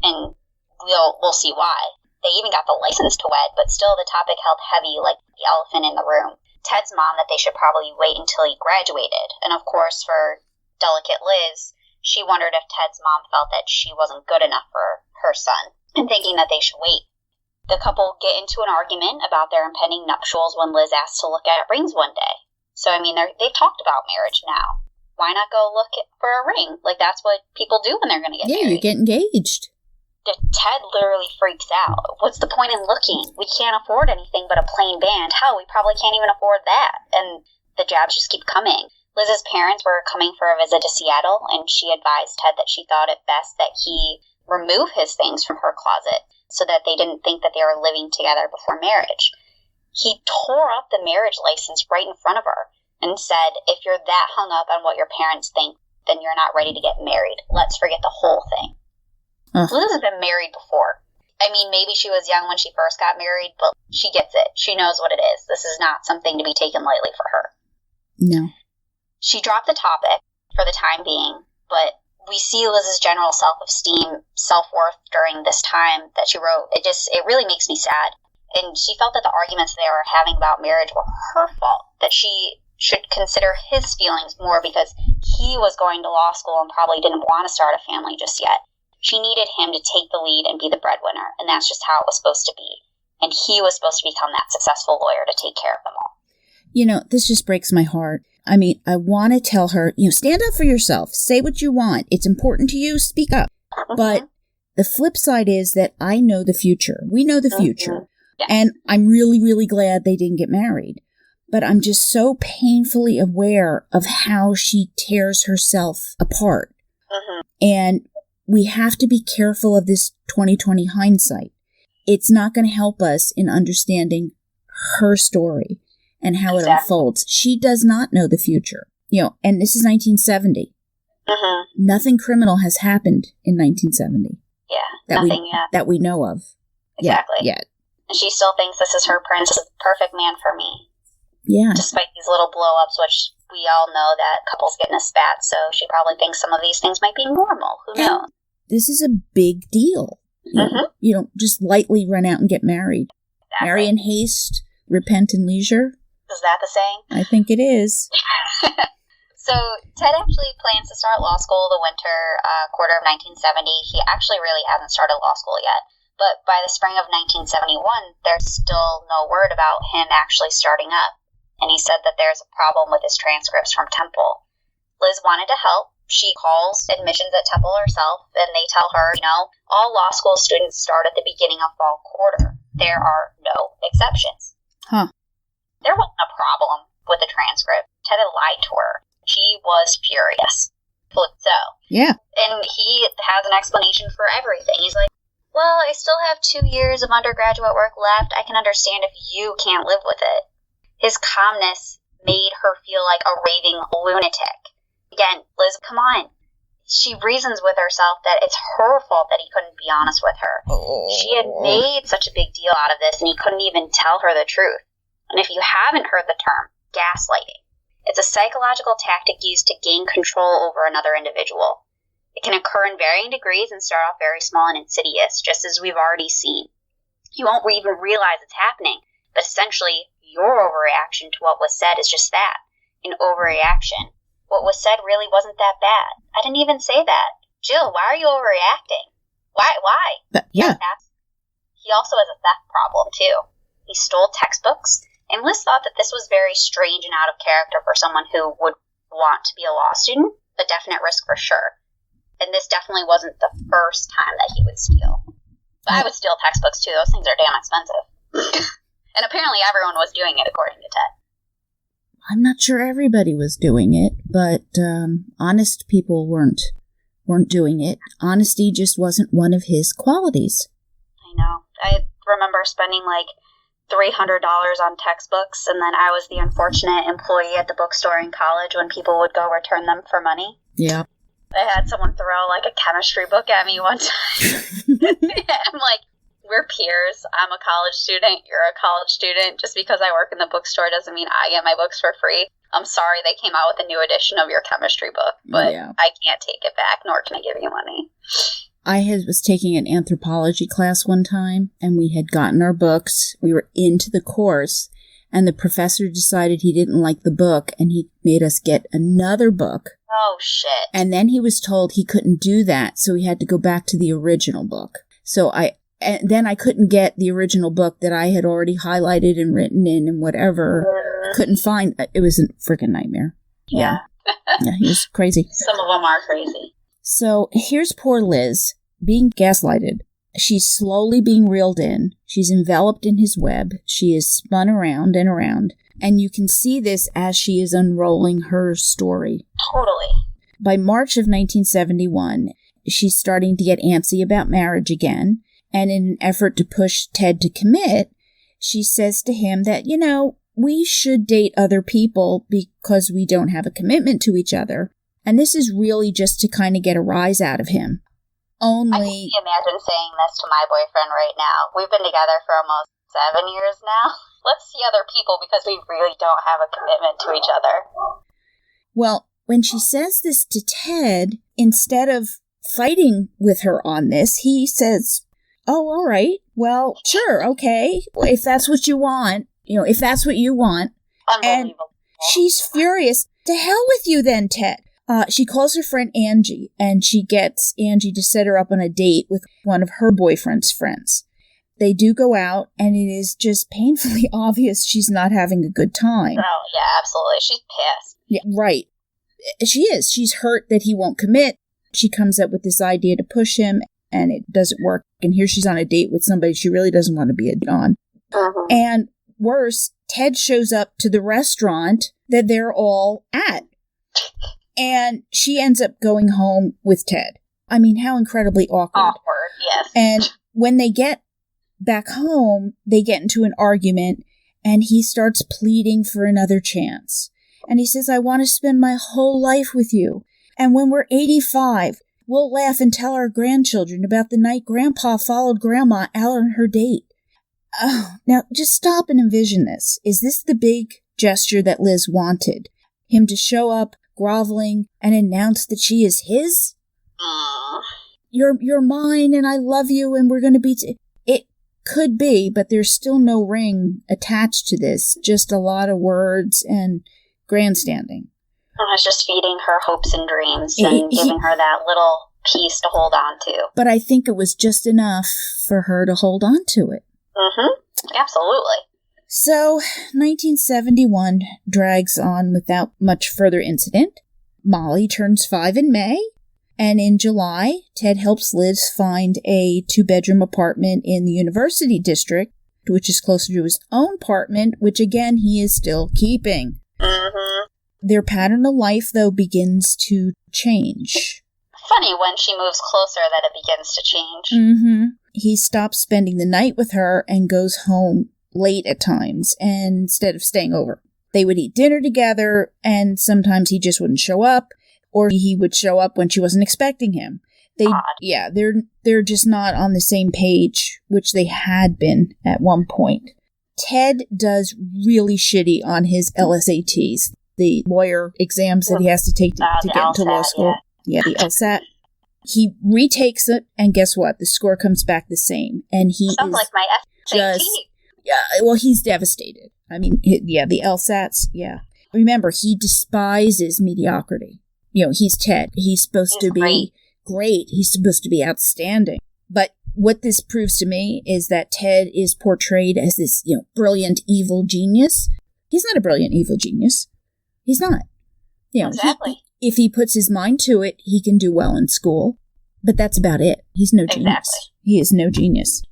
And we'll see why. They even got the license to wed, but still the topic held heavy like the elephant in the room. Ted's mom that they should probably wait until he graduated. And of course, for delicate Liz, she wondered if Ted's mom felt that she wasn't good enough for her son, and thinking that they should wait. The couple get into an argument about their impending nuptials when Liz asks to look at rings one day. So, I mean, they've talked about marriage now. Why not go look for a ring? Like, that's what people do when they're going to get married. Yeah, you get engaged. Ted literally freaks out. What's the point in looking? We can't afford anything but a plain band. Hell, we probably can't even afford that. And the jabs just keep coming. Liz's parents were coming for a visit to Seattle, and she advised Ted that she thought it best that he remove his things from her closet so that they didn't think that they were living together before marriage. He tore up the marriage license right in front of her and said, if you're that hung up on what your parents think, then you're not ready to get married. Let's forget the whole thing. Liz has been married before. I mean, maybe she was young when she first got married, but she gets it. She knows what it is. This is not something to be taken lightly for her. No. She dropped the topic for the time being, but we see Liz's general self-esteem, self-worth during this time that she wrote. It really makes me sad. And she felt that the arguments they were having about marriage were her fault, that she should consider his feelings more because he was going to law school and probably didn't want to start a family just yet. She needed him to take the lead and be the breadwinner, and that's just how it was supposed to be. And he was supposed to become that successful lawyer to take care of them all. You know, this just breaks my heart. I mean, I want to tell her, stand up for yourself. Say what you want. It's important to you. Speak up. Mm-hmm. But the flip side is that I know the future. We know the future. Yes. And I'm really, really glad they didn't get married. But I'm just so painfully aware of how she tears herself apart. Mm-hmm. And we have to be careful of this 2020 hindsight. It's not going to help us in understanding her story and how it unfolds. She does not know the future. And this is 1970. Mm-hmm. Nothing criminal has happened in 1970. Yeah, nothing yet. That we know of. Exactly. Yet. And she still thinks this is her prince, this is the perfect man for me. Yeah. Despite these little blow-ups, which we all know that couples get in a spat, so she probably thinks some of these things might be normal. Who knows? This is a big deal. You don't just lightly run out and get married. Exactly. Marry in haste, repent in leisure. Is that the saying? I think it is. So Ted actually plans to start law school the winter quarter of 1970. He actually really hasn't started law school yet. But by the spring of 1971, there's still no word about him actually starting up. And he said that there's a problem with his transcripts from Temple. Liz wanted to help. She calls admissions at Temple herself, and they tell her, all law school students start at the beginning of fall quarter. There are no exceptions. Huh. There wasn't a problem with the transcript. Ted had lied to her. She was furious. So. Yeah. And he has an explanation for everything. He's like, well, I still have 2 years of undergraduate work left. I can understand if you can't live with it. His calmness made her feel like a raving lunatic. Again, Liz, come on. she reasons with herself that it's her fault that he couldn't be honest with her. She had made such a big deal out of this, and he couldn't even tell her the truth. And if you haven't heard the term, gaslighting. It's a psychological tactic used to gain control over another individual. It can occur in varying degrees and start off very small and insidious, just as we've already seen. You won't even realize it's happening, but essentially, your overreaction to what was said is just that, an overreaction. What was said really wasn't that bad. I didn't even say that. Jill, why are you overreacting? Why? Yeah. He also has a theft problem, too. He stole textbooks, and Liz thought that this was very strange and out of character for someone who would want to be a law student, a definite risk for sure. And this definitely wasn't the first time that he would steal. But I would steal textbooks, too. Those things are damn expensive. And apparently everyone was doing it, according to Ted. I'm not sure everybody was doing it, but honest people weren't doing it. Honesty just wasn't one of his qualities. I know. I remember spending like $300 on textbooks, and then I was the unfortunate employee at the bookstore in college when people would go return them for money. Yeah. I had someone throw like a chemistry book at me one time. I'm like, we're peers. I'm a college student. You're a college student. Just because I work in the bookstore doesn't mean I get my books for free. I'm sorry they came out with a new edition of your chemistry book, but yeah. I can't take it back, nor can I give you money. I was taking an anthropology class one time, and we had gotten our books. We were into the course, and the professor decided he didn't like the book, and he made us get another book. Oh, shit. And then he was told he couldn't do that, so he had to go back to the original book. And then I couldn't get the original book that I had already highlighted and written in and whatever. Couldn't find. It was a freaking nightmare. Yeah. Yeah, he was crazy. Some of them are crazy. So here's poor Liz being gaslighted. She's slowly being reeled in. She's enveloped in his web. She is spun around and around. And you can see this as she is unrolling her story. Totally. By March of 1971, she's starting to get antsy about marriage again. And in an effort to push Ted to commit, she says to him that, we should date other people because we don't have a commitment to each other. And this is really just to kind of get a rise out of him. I can imagine saying this to my boyfriend right now. We've been together for almost 7 years now. Let's see other people because we really don't have a commitment to each other. Well, when she says this to Ted, instead of fighting with her on this, he says, oh, all right. Well, sure. Okay. If that's what you want, if that's what you want. Unbelievable. And she's furious. To hell with you then, Ted. She calls her friend Angie, and she gets Angie to set her up on a date with one of her boyfriend's friends. They do go out, and it is just painfully obvious she's not having a good time. Oh, yeah, absolutely. She's pissed. Yeah, right. She is. She's hurt that he won't commit. She comes up with this idea to push him, and it doesn't work. And here she's on a date with somebody she really doesn't want to be on. Mm-hmm. And worse, Ted shows up to the restaurant that they're all at. And she ends up going home with Ted. I mean, how incredibly awkward. Awkward, yes. And when they get back home, they get into an argument, and he starts pleading for another chance. And he says, I want to spend my whole life with you. And when we're 85, we'll laugh and tell our grandchildren about the night Grandpa followed Grandma out on her date. Oh, now, just stop and envision this. Is this the big gesture that Liz wanted? Him to show up, groveling, and announce that she is his? You're mine, and I love you, and we're going to be... It could be, but there's still no ring attached to this. Just a lot of words and grandstanding. I was just feeding her hopes and dreams and giving her that little piece to hold on to. But I think it was just enough for her to hold on to it. Mm-hmm. Absolutely. So, 1971 drags on without much further incident. Molly turns 5 in May, and in July, Ted helps Liz find a 2-bedroom apartment in the University District, which is closer to his own apartment, which again he is still keeping. Mm-hmm. Their pattern of life, though, begins to change. Funny when she moves closer that it begins to change. Mm-hmm. He stops spending the night with her and goes home late at times, and instead of staying over. They would eat dinner together, and sometimes he just wouldn't show up. or he would show up when she wasn't expecting him. They're just not on the same page, which they had been at one point. Ted does really shitty on his LSATs, the lawyer exams that he has to take to get into law school. Yeah, the LSAT. He retakes it, and guess what? The score comes back the same. And he sounds like my SAT. He's devastated. I mean, the LSATs, Remember, he despises mediocrity. He's Ted. He's supposed to be great. He's supposed to be outstanding. But what this proves to me is that Ted is portrayed as this, brilliant evil genius. He's not a brilliant evil genius. He's not. Exactly. If he puts his mind to it, he can do well in school. But that's about it. He's no genius. Exactly. He is no genius.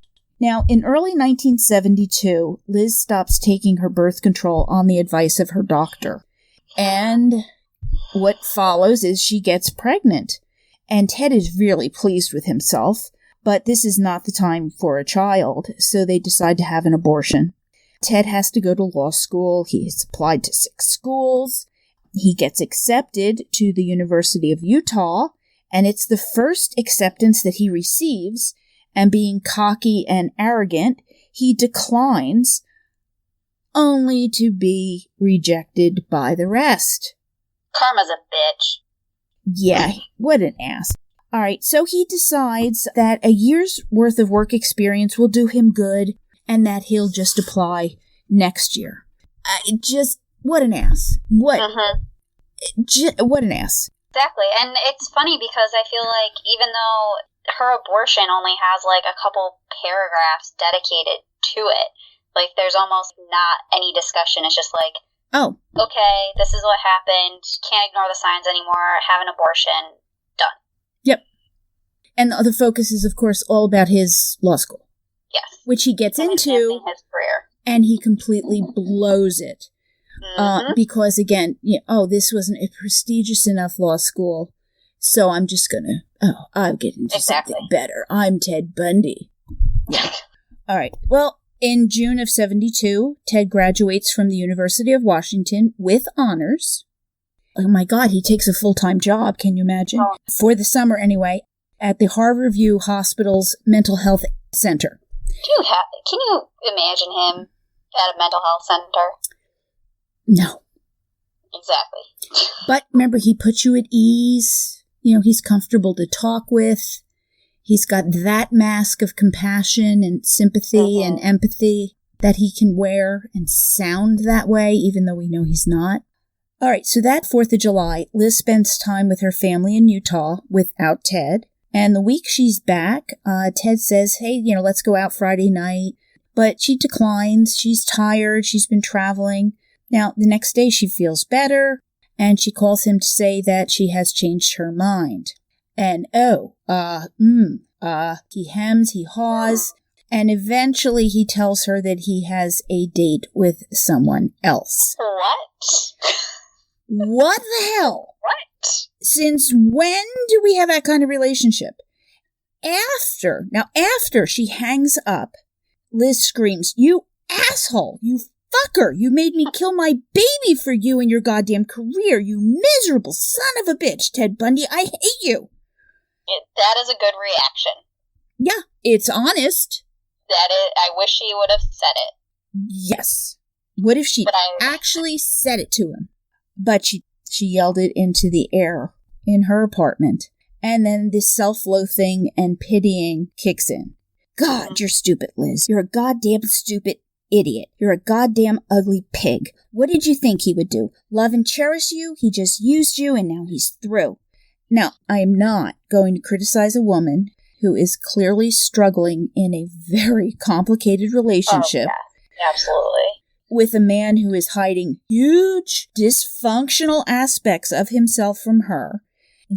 Now, in early 1972, Liz stops taking her birth control on the advice of her doctor. And what follows is she gets pregnant. And Ted is really pleased with himself. But this is not the time for a child, so they decide to have an abortion. Ted has to go to law school. He has applied to 6 schools. He gets accepted to the University of Utah, and it's the first acceptance that he receives, and being cocky and arrogant, he declines, only to be rejected by the rest. Karma's a bitch. Yeah, what an ass. All right, so he decides that a year's worth of work experience will do him good and that he'll just apply next year. What an ass. What an ass. Exactly, and it's funny because I feel like even though her abortion only has like a couple paragraphs dedicated to it, like there's almost not any discussion. It's just like, oh, okay, this is what happened, can't ignore the signs anymore, have an abortion, done. Yep. And the focus is, of course, all about his law school. Yes. Which he gets into. His career. And he completely blows it. Because, again, this wasn't a prestigious enough law school, so I'm just going to, I'll get into something better. I'm Ted Bundy. Yeah. All right. Well, in June of 72, Ted graduates from the University of Washington with honors. Oh, my God, he takes a full-time job, can you imagine? Oh. For the summer, anyway, at the Harborview Hospital's Mental Health Center. Can you imagine him at a mental health center? No. Exactly. But remember, he puts you at ease. He's comfortable to talk with. He's got that mask of compassion and sympathy and empathy that he can wear and sound that way, even though we know he's not. All right, so that 4th of July, Liz spends time with her family in Utah without Ted. And the week she's back, Ted says, hey, let's go out Friday night. But she declines. She's tired. She's been traveling. Now, the next day she feels better, and she calls him to say that she has changed her mind. And he hems, he haws, and eventually he tells her that he has a date with someone else. What? What the hell? What? Since when do we have that kind of relationship? After she hangs up, Liz screams, "You asshole! You fucker! You made me kill my baby for you and your goddamn career, you miserable son of a bitch, Ted Bundy! I hate you!" That is a good reaction. Yeah, it's honest. I wish she would have said it. Yes. What if she actually said it to him? But she yelled it into the air in her apartment. And then this self-loathing and pitying kicks in. God, you're stupid, Liz. You're a goddamn stupid idiot. You're a goddamn ugly pig. What did you think he would do? Love and cherish you? He just used you and now he's through. Now, I am not going to criticize a woman who is clearly struggling in a very complicated relationship. Oh, yeah, absolutely. With a man who is hiding huge dysfunctional aspects of himself from her,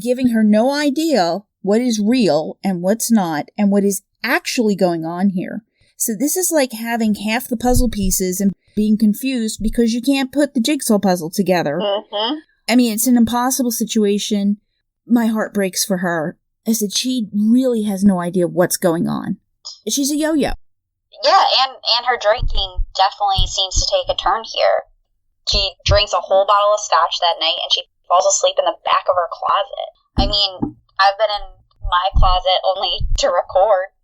giving her no idea what is real and what's not, and what is actually going on here. So this is like having half the puzzle pieces and being confused because you can't put the jigsaw puzzle together. Mm-hmm. I mean, it's an impossible situation. My heart breaks for her. I said, she really has no idea what's going on. She's a yo-yo. Yeah, and her drinking definitely seems to take a turn here. She drinks a whole bottle of scotch that night, and she falls asleep in the back of her closet. I mean, I've been in my closet only to record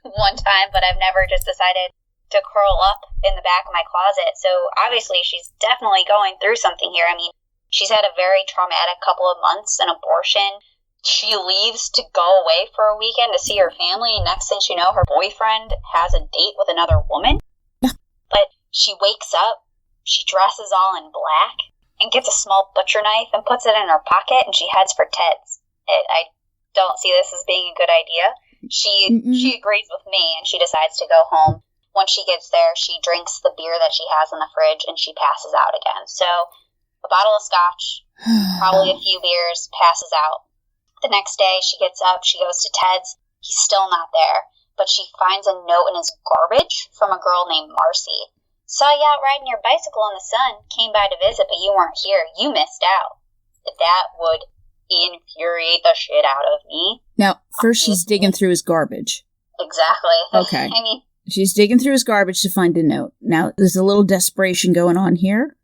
one time, but I've never just decided to curl up in the back of my closet. So obviously she's definitely going through something here. I mean, she's had a very traumatic couple of months, an abortion. She leaves to go away for a weekend to see her family, and next thing she know, her boyfriend has a date with another woman. But she wakes up, she dresses all in black, and gets a small butcher knife and puts it in her pocket, and she heads for Ted's. I don't see this as being a good idea. She agrees with me, and she decides to go home. Once she gets there, she drinks the beer that she has in the fridge, and she passes out again. So, a bottle of scotch, probably a few beers, passes out. The next day, she gets up, she goes to Ted's. He's still not there, but she finds a note in his garbage from a girl named Marcy. Saw you out riding your bicycle in the sun, came by to visit, but you weren't here. You missed out. That would infuriate the shit out of me. Now, first she's digging through his garbage. Exactly. Okay. I mean, she's digging through his garbage to find a note. Now, there's a little desperation going on here,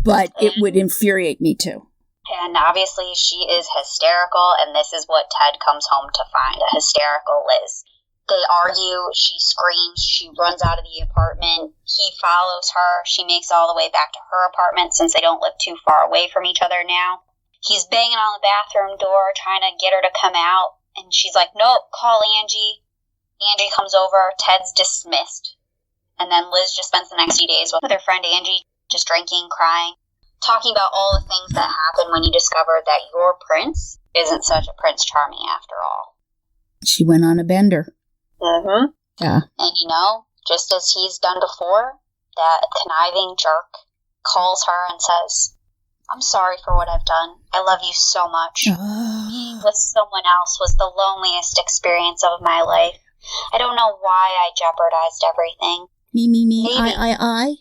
but it would infuriate me too. And obviously she is hysterical, and this is what Ted comes home to find, a hysterical Liz. They argue, she screams, she runs out of the apartment, he follows her, she makes all the way back to her apartment since they don't live too far away from each other now. He's banging on the bathroom door, trying to get her to come out, and she's like, nope, call Angie. Angie comes over, Ted's dismissed. And then Liz just spends the next few days with her friend Angie, just drinking, crying, talking about all the things that happen when you discover that your prince isn't such a Prince Charming after all. She went on a bender. Yeah. And just as he's done before, that conniving jerk calls her and says, I'm sorry for what I've done. I love you so much. Being with someone else was the loneliest experience of my life. I don't know why I jeopardized everything. Me, Maybe. I.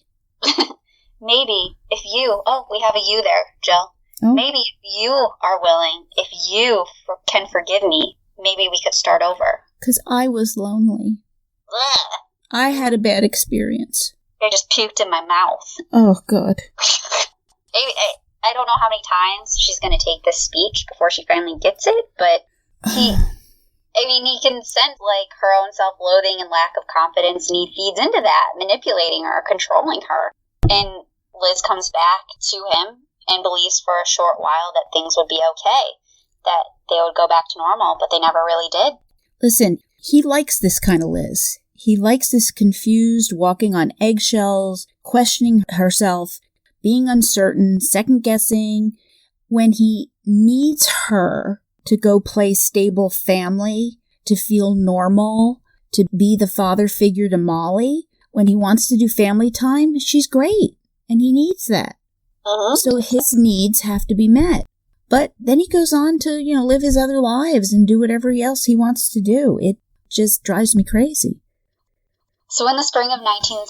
Maybe if you, we have a you there, Jill. Oh. Maybe if you are willing, if you can forgive me, maybe we could start over. Because I was lonely. Ugh. I had a bad experience. I just puked in my mouth. Oh, God. I don't know how many times she's going to take this speech before she finally gets it, but he can sense, her own self-loathing and lack of confidence, and he feeds into that, manipulating her, controlling her. And Liz comes back to him and believes for a short while that things would be okay, that they would go back to normal, but they never really did. Listen, he likes this kind of Liz. He likes this confused, walking on eggshells, questioning herself, being uncertain, second-guessing. When he needs her to go play stable family, to feel normal, to be the father figure to Molly, when he wants to do family time, she's great, and he needs that. So his needs have to be met. But then he goes on to, live his other lives and do whatever else he wants to do. It just drives me crazy. So in the spring of 1973,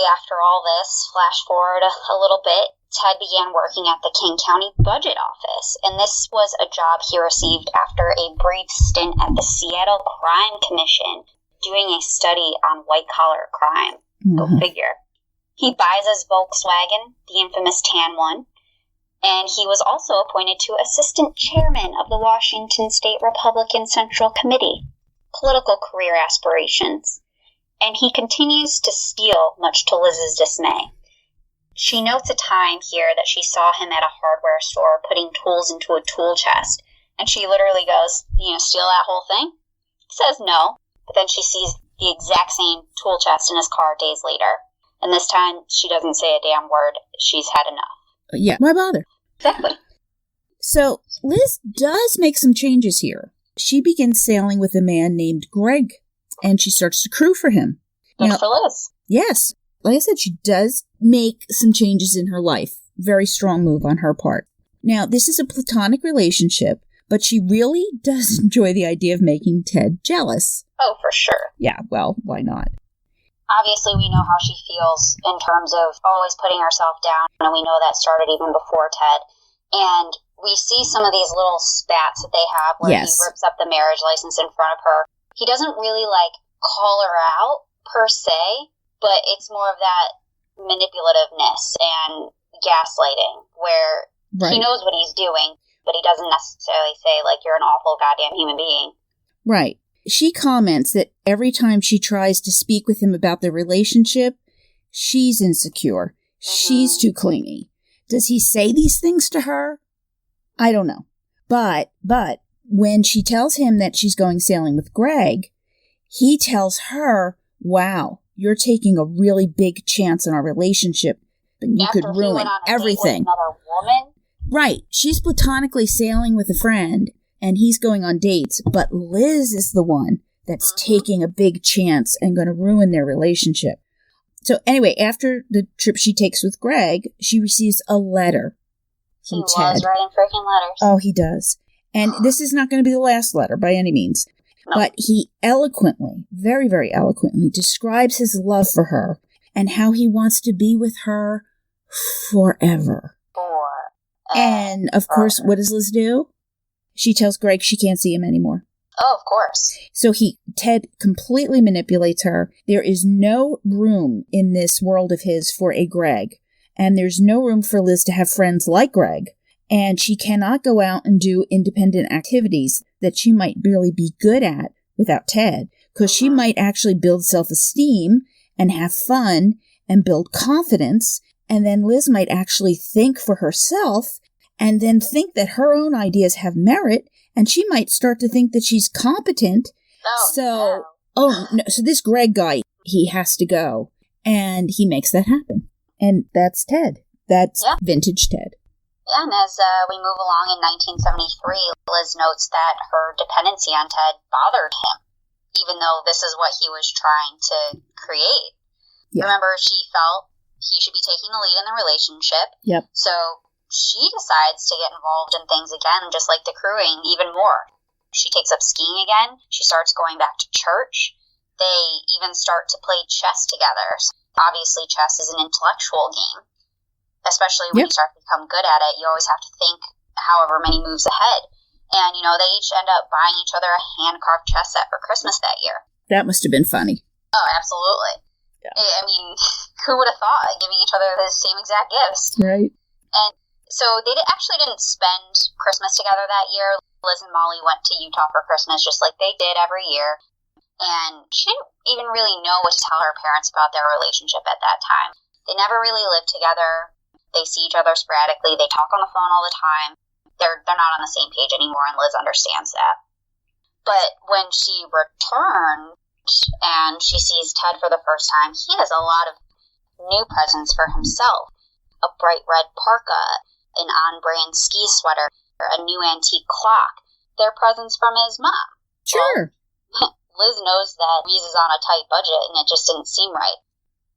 after all this, flash forward a little bit, Ted began working at the King County Budget Office, and this was a job he received after a brief stint at the Seattle Crime Commission, doing a study on white-collar crime. Go figure. He buys his Volkswagen, the infamous tan one, and he was also appointed to assistant chairman of the Washington State Republican Central Committee, political career aspirations. And he continues to steal, much to Liz's dismay. She notes a time here that she saw him at a hardware store putting tools into a tool chest, and she literally goes, "You gonna steal that whole thing?" He says no, but then she sees the exact same tool chest in his car days later. And this time, she doesn't say a damn word. She's had enough. Yeah, why bother? Exactly. So, Liz does make some changes here. She begins sailing with a man named Greg, and she starts to crew for him. Good for Liz. Yes. Like I said, she does make some changes in her life. Very strong move on her part. Now, this is a platonic relationship, but she really does enjoy the idea of making Ted jealous. Oh, for sure. Yeah, well, why not? Obviously, we know how she feels in terms of always putting herself down, and we know that started even before Ted. And we see some of these little spats that they have where he rips up the marriage license in front of her. He doesn't really, call her out, per se, but it's more of that manipulativeness and gaslighting, where Right. He knows what he's doing, but he doesn't necessarily say, like, you're an awful goddamn human being. Right. She comments that every time she tries to speak with him about their relationship, she's insecure. She's too clingy. Does he say these things to her? I don't know. But when she tells him that she's going sailing with Greg, he tells her, wow, you're taking a really big chance in our relationship, and you could ruin everything. Another woman? Right. She's platonically sailing with a friend, and he's going on dates, but Liz is the one that's taking a big chance and going to ruin their relationship. So anyway, after the trip she takes with Greg, she receives a letter from Ted. He loves writing freaking letters. Oh, he does. And this is not going to be the last letter by any means. No. But he eloquently, very, very eloquently describes his love for her and how he wants to be with her forever. And, of course, what does Liz do? She tells Greg she can't see him anymore. Oh, of course. So Ted completely manipulates her. There is no room in this world of his for a Greg. And there's no room for Liz to have friends like Greg. And she cannot go out and do independent activities that she might barely be good at without Ted. Because she might actually build self-esteem and have fun and build confidence. And then Liz might actually think for herself and then think that her own ideas have merit. And she might start to think that she's competent. So this Greg guy, he has to go. And he makes that happen. And that's Ted. That's vintage Ted. Yeah, and as we move along in 1973, Liz notes that her dependency on Ted bothered him, even though this is what he was trying to create. Yeah. Remember, she felt he should be taking the lead in the relationship. Yep. So she decides to get involved in things again, just like the crewing, even more. She takes up skiing again. She starts going back to church. They even start to play chess together. So obviously, chess is an intellectual game. Especially when you start to become good at it, you always have to think however many moves ahead. And, they each end up buying each other a hand-carved chess set for Christmas that year. That must have been funny. Oh, absolutely. Yeah. I mean, who would have thought giving each other the same exact gifts? Right. And so they actually didn't spend Christmas together that year. Liz and Molly went to Utah for Christmas just like they did every year. And she didn't even really know what to tell her parents about their relationship at that time. They never really lived together. They see each other sporadically. They talk on the phone all the time. They're not on the same page anymore, and Liz understands that. But when she returned and she sees Ted for the first time, he has a lot of new presents for himself. A bright red parka, an on-brand ski sweater, a new antique clock. They're presents from his mom. Sure. Well, Liz knows that Reese is on a tight budget, and it just didn't seem right.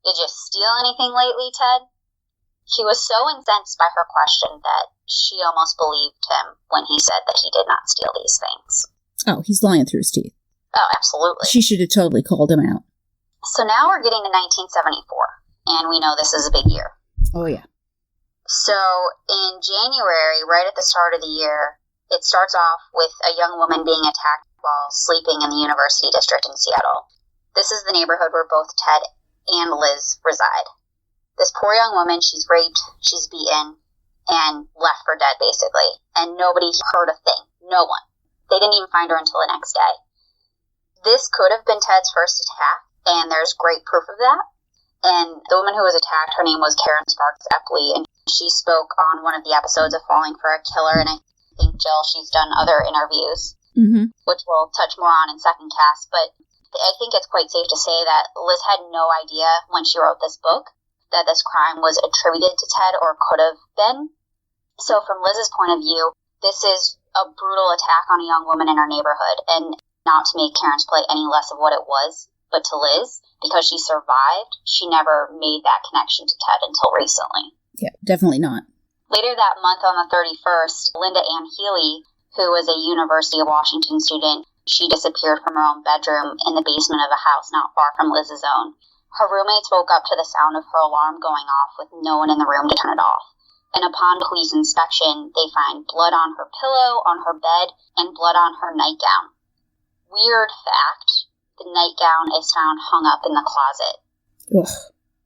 Did you steal anything lately, Ted? He was so incensed by her question that she almost believed him when he said that he did not steal these things. Oh, he's lying through his teeth. Oh, absolutely. She should have totally called him out. So now we're getting to 1974, and we know this is a big year. Oh, yeah. So in January, right at the start of the year, it starts off with a young woman being attacked while sleeping in the University District in Seattle. This is the neighborhood where both Ted and Liz reside. This poor young woman, she's raped, she's beaten, and left for dead, basically. And nobody heard a thing. No one. They didn't even find her until the next day. This could have been Ted's first attack, and there's great proof of that. And the woman who was attacked, her name was Karen Sparks Epley, and she spoke on one of the episodes of Falling for a Killer, and I think, Jill, she's done other interviews, which we'll touch more on in second cast. But I think it's quite safe to say that Liz had no idea when she wrote this book that this crime was attributed to Ted or could have been. So from Liz's point of view, this is a brutal attack on a young woman in her neighborhood, and not to make Karen's play any less of what it was, but to Liz, because she survived, she never made that connection to Ted until recently. Yeah, definitely not. Later that month on the 31st, Linda Ann Healy, who was a University of Washington student, she disappeared from her own bedroom in the basement of a house not far from Liz's own. Her roommates woke up to the sound of her alarm going off with no one in the room to turn it off. And upon police inspection, they find blood on her pillow, on her bed, and blood on her nightgown. Weird fact, the nightgown is found hung up in the closet. Ugh.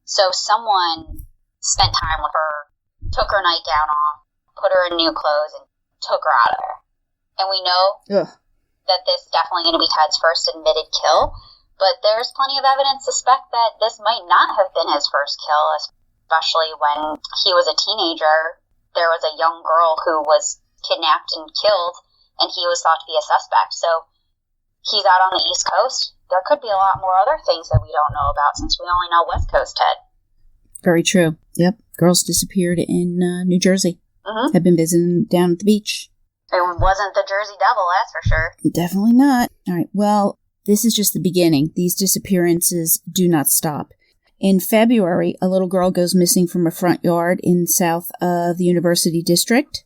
So someone spent time with her, took her nightgown off, put her in new clothes, and took her out of there. And we know that this is definitely going to be Ted's first admitted kill, but there's plenty of evidence to suspect that this might not have been his first kill, especially when he was a teenager. There was a young girl who was kidnapped and killed, and he was thought to be a suspect. So he's out on the East Coast. There could be a lot more other things that we don't know about since we only know West Coast Ted. Very true. Yep. Girls disappeared in New Jersey. Mm-hmm. Have been visiting down at the beach. It wasn't the Jersey Devil, that's for sure. Definitely not. All right. Well, this is just the beginning. These disappearances do not stop. In February, a little girl goes missing from a front yard in south of the University District.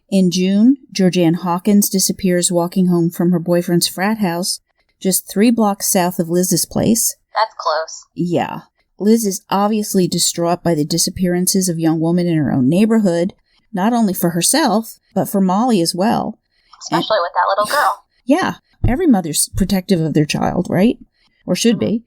In June, Georgianne Hawkins disappears walking home from her boyfriend's frat house just 3 blocks south of Liz's place. That's close. Yeah. Liz is obviously distraught by the disappearances of young women in her own neighborhood, not only for herself, but for Molly as well. Especially with that little girl. Yeah. Every mother's protective of their child, right? Or should be.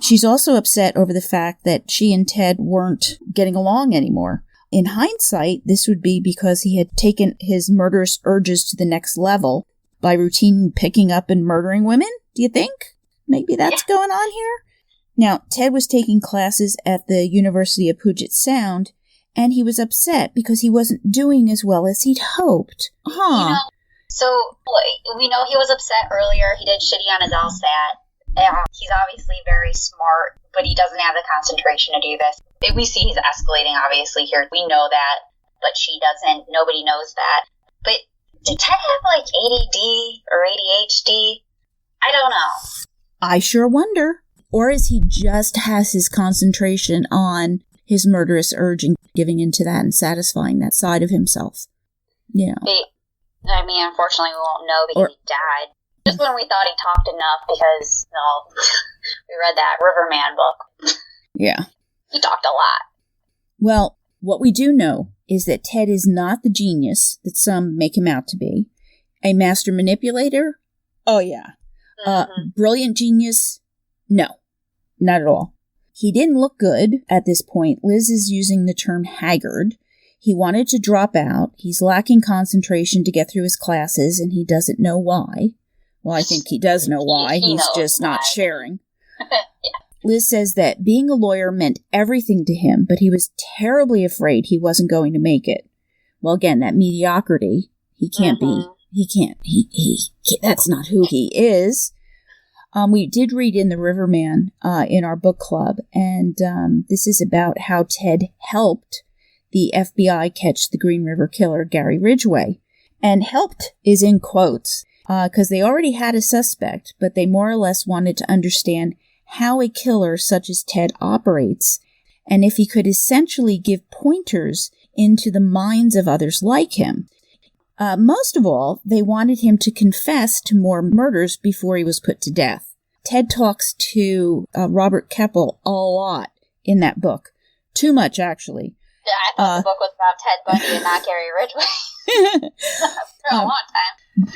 She's also upset over the fact that she and Ted weren't getting along anymore. In hindsight, this would be because he had taken his murderous urges to the next level by routinely picking up and murdering women. Do you think? Maybe that's going on here? Now, Ted was taking classes at the University of Puget Sound, and he was upset because he wasn't doing as well as he'd hoped. You know, so we know he was upset earlier. He did shitty on his LSAT. He's obviously very smart, but he doesn't have the concentration to do this. We see he's escalating, obviously, here. We know that, but she doesn't. Nobody knows that. But did Ted have, like, ADD or ADHD? I don't know. I sure wonder. Or is he just has his concentration on his murderous urge and giving into that and satisfying that side of himself? You know. I mean, unfortunately, we won't know because he died. Just when we thought he talked enough because, we read that Riverman book. Yeah. He talked a lot. Well, what we do know is that Ted is not the genius that some make him out to be. A master manipulator? Oh, yeah. Brilliant genius? No, not at all. He didn't look good at this point. Liz is using the term haggard. He wanted to drop out. He's lacking concentration to get through his classes, and he doesn't know why. Well, I think he does know why. He's just not sharing. Yeah. Liz says that being a lawyer meant everything to him, but he was terribly afraid he wasn't going to make it. Well, again, that mediocrity, he can't be. He can't. That's not who he is. We did read in the Riverman in our book club, and this is about how Ted helped the FBI catch the Green River Killer, Gary Ridgway. And helped is in quotes, because they already had a suspect, but they more or less wanted to understand how a killer such as Ted operates, and if he could essentially give pointers into the minds of others like him. Most of all, they wanted him to confess to more murders before he was put to death. Ted talks to Robert Keppel a lot in that book. Too much, actually. Yeah, I thought the book was about Ted Bundy and not Gary Ridgway. For a long time.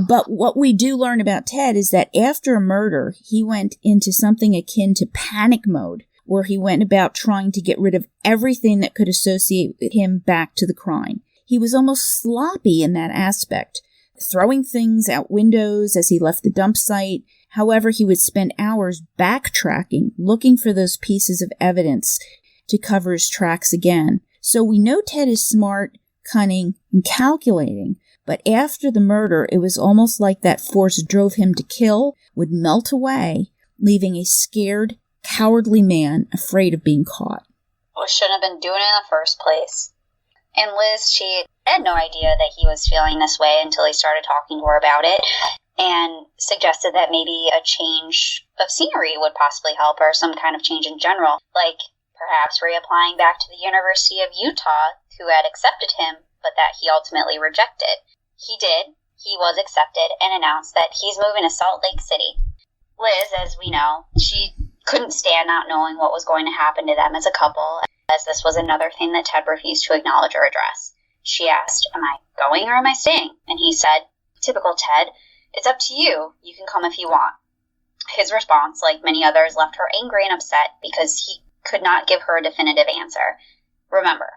But what we do learn about Ted is that after a murder, he went into something akin to panic mode, where he went about trying to get rid of everything that could associate him back to the crime. He was almost sloppy in that aspect, throwing things out windows as he left the dump site. However, he would spend hours backtracking, looking for those pieces of evidence to cover his tracks again. So we know Ted is smart, cunning, and calculating. But after the murder, it was almost like that force drove him to kill would melt away, leaving a scared, cowardly man afraid of being caught. Well, shouldn't have been doing it in the first place. And Liz, she had no idea that he was feeling this way until he started talking to her about it, and suggested that maybe a change of scenery would possibly help, or some kind of change in general, like perhaps reapplying back to the University of Utah, who had accepted him, but that he ultimately rejected. He did. He was accepted and announced that he's moving to Salt Lake City. Liz, as we know, she couldn't stand not knowing what was going to happen to them as a couple, as this was another thing that Ted refused to acknowledge or address. She asked, "Am I going or am I staying?" And he said, "Typical Ted, it's up to you. You can come if you want." His response, like many others, left her angry and upset because he could not give her a definitive answer. Remember,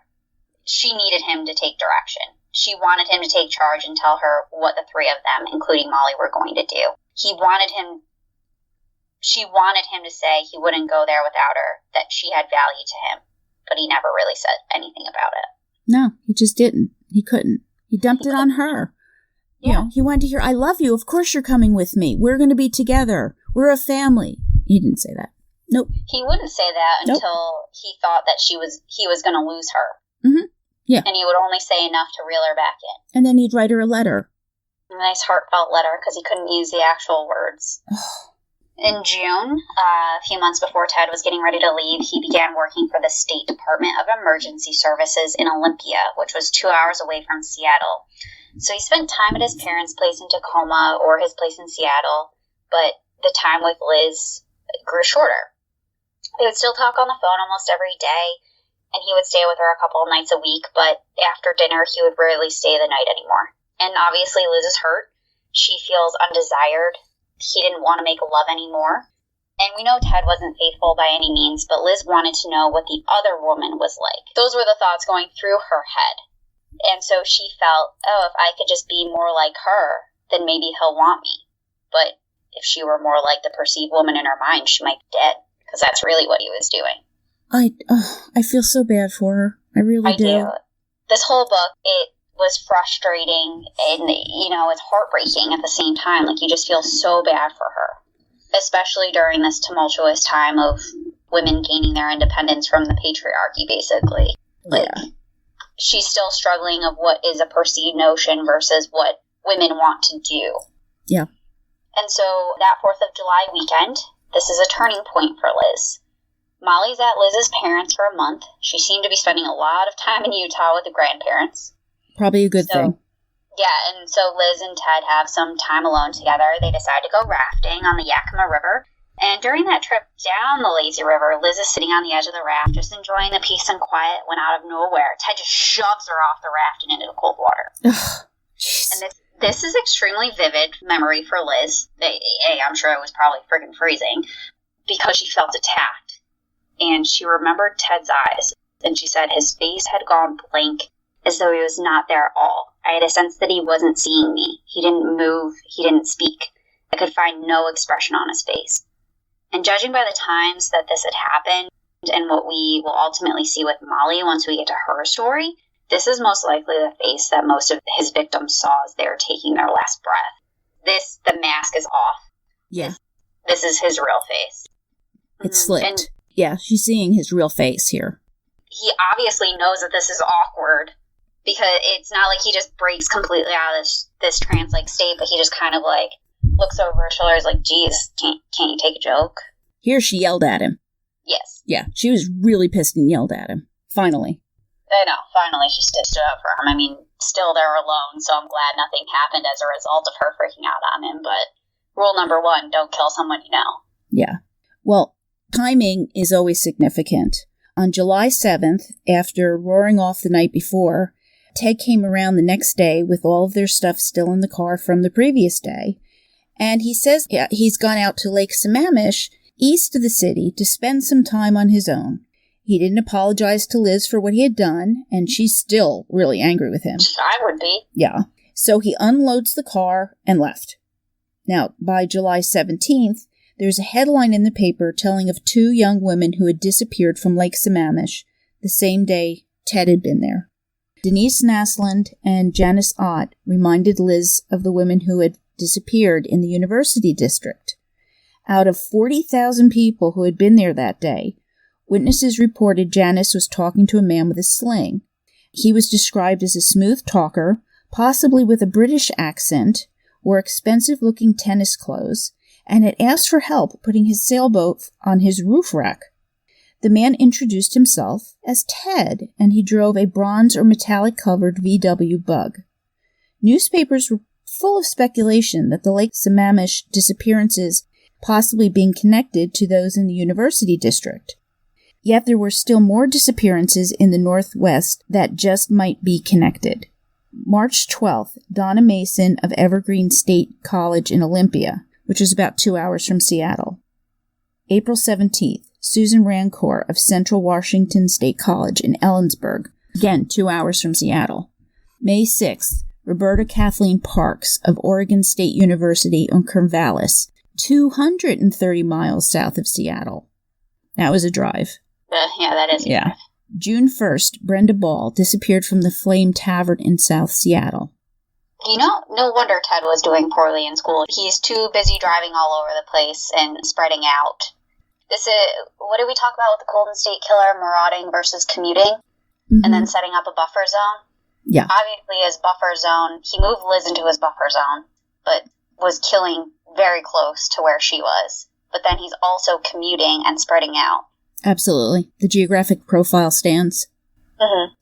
she needed him to take direction. She wanted him to take charge and tell her what the three of them, including Molly, were going to do. She wanted him to say he wouldn't go there without her, that she had value to him, but he never really said anything about it. No, he just didn't. He couldn't. He dumped it on her. Yeah. You know, he wanted to hear, I love you. Of course you're coming with me. We're going to be together. We're a family. He didn't say that. Nope. He wouldn't say that until he thought that he was going to lose her. Mm-hmm. Yeah. And he would only say enough to reel her back in. And then he'd write her a letter. A nice heartfelt letter, because he couldn't use the actual words. In June, a few months before Ted was getting ready to leave, he began working for the State Department of Emergency Services in Olympia, which was 2 hours away from Seattle. So he spent time at his parents' place in Tacoma or his place in Seattle, but the time with Liz grew shorter. They would still talk on the phone almost every day, and he would stay with her a couple of nights a week, but after dinner, he would rarely stay the night anymore. And obviously, Liz is hurt. She feels undesired. He didn't want to make love anymore. And we know Ted wasn't faithful by any means, but Liz wanted to know what the other woman was like. Those were the thoughts going through her head. And so she felt, oh, if I could just be more like her, then maybe he'll want me. But if she were more like the perceived woman in her mind, she might be dead, because that's really what he was doing. I feel so bad for her. I really do. This whole book, it was frustrating and, it's heartbreaking at the same time. Like, you just feel so bad for her, especially during this tumultuous time of women gaining their independence from the patriarchy, basically. Like, she's still struggling of what is a perceived notion versus what women want to do. Yeah. And so that 4th of July weekend, this is a turning point for Liz. Molly's at Liz's parents for a month. She seemed to be spending a lot of time in Utah with the grandparents. Probably a good thing. Yeah, and so Liz and Ted have some time alone together. They decide to go rafting on the Yakima River. And during that trip down the lazy river, Liz is sitting on the edge of the raft, just enjoying the peace and quiet, when out of nowhere, Ted just shoves her off the raft and into the cold water. Ugh, and this is extremely vivid memory for Liz. I'm sure it was probably friggin' freezing, because she felt attacked. And she remembered Ted's eyes, and she said his face had gone blank, as though he was not there at all. I had a sense that he wasn't seeing me. He didn't move. He didn't speak. I could find no expression on his face. And judging by the times that this had happened, and what we will ultimately see with Molly once we get to her story, this is most likely the face that most of his victims saw as they were taking their last breath. The mask is off. Yeah. This is his real face. It's slipped. Yeah, she's seeing his real face here. He obviously knows that this is awkward, because it's not like he just breaks completely out of this trance-like state, but he just kind of like looks over his shoulders like, geez, can't you take a joke? Here she yelled at him. Yes. Yeah, she was really pissed and yelled at him. Finally. I know, finally she stood up for him. I mean, still they're alone, so I'm glad nothing happened as a result of her freaking out on him, but rule number 1, don't kill someone you know. Yeah. Well, timing is always significant. On July 7th, after roaring off the night before, Ted came around the next day with all of their stuff still in the car from the previous day, and he says he's gone out to Lake Sammamish, east of the city, to spend some time on his own. He didn't apologize to Liz for what he had done, and she's still really angry with him. I would be. Yeah. So he unloads the car and left. Now, by July 17th, there's a headline in the paper telling of 2 young women who had disappeared from Lake Sammamish the same day Ted had been there. Denise Naslund and Janice Ott reminded Liz of the women who had disappeared in the University District. Out of 40,000 people who had been there that day, witnesses reported Janice was talking to a man with a sling. He was described as a smooth talker, possibly with a British accent, wore expensive-looking tennis clothes, and had asked for help putting his sailboat on his roof rack. The man introduced himself as Ted, and he drove a bronze or metallic-covered VW Bug. Newspapers were full of speculation that the Lake Sammamish disappearances possibly being connected to those in the University District. Yet there were still more disappearances in the Northwest that just might be connected. March 12th, Donna Mason of Evergreen State College in Olympia, which is about 2 hours from Seattle. April 17th, Susan Rancourt of Central Washington State College in Ellensburg, again 2 hours from Seattle. May 6th, Roberta Kathleen Parks of Oregon State University on Corvallis, 230 miles south of Seattle. That was a drive. Yeah, that is a drive. June 1st, Brenda Ball disappeared from the Flame Tavern in South Seattle. No wonder Ted was doing poorly in school. He's too busy driving all over the place and spreading out. What did we talk about with the Golden State Killer, marauding versus commuting, and then setting up a buffer zone? Yeah. Obviously, his buffer zone, he moved Liz into his buffer zone, but was killing very close to where she was. But then he's also commuting and spreading out. Absolutely. The geographic profile stands. Mm-hmm.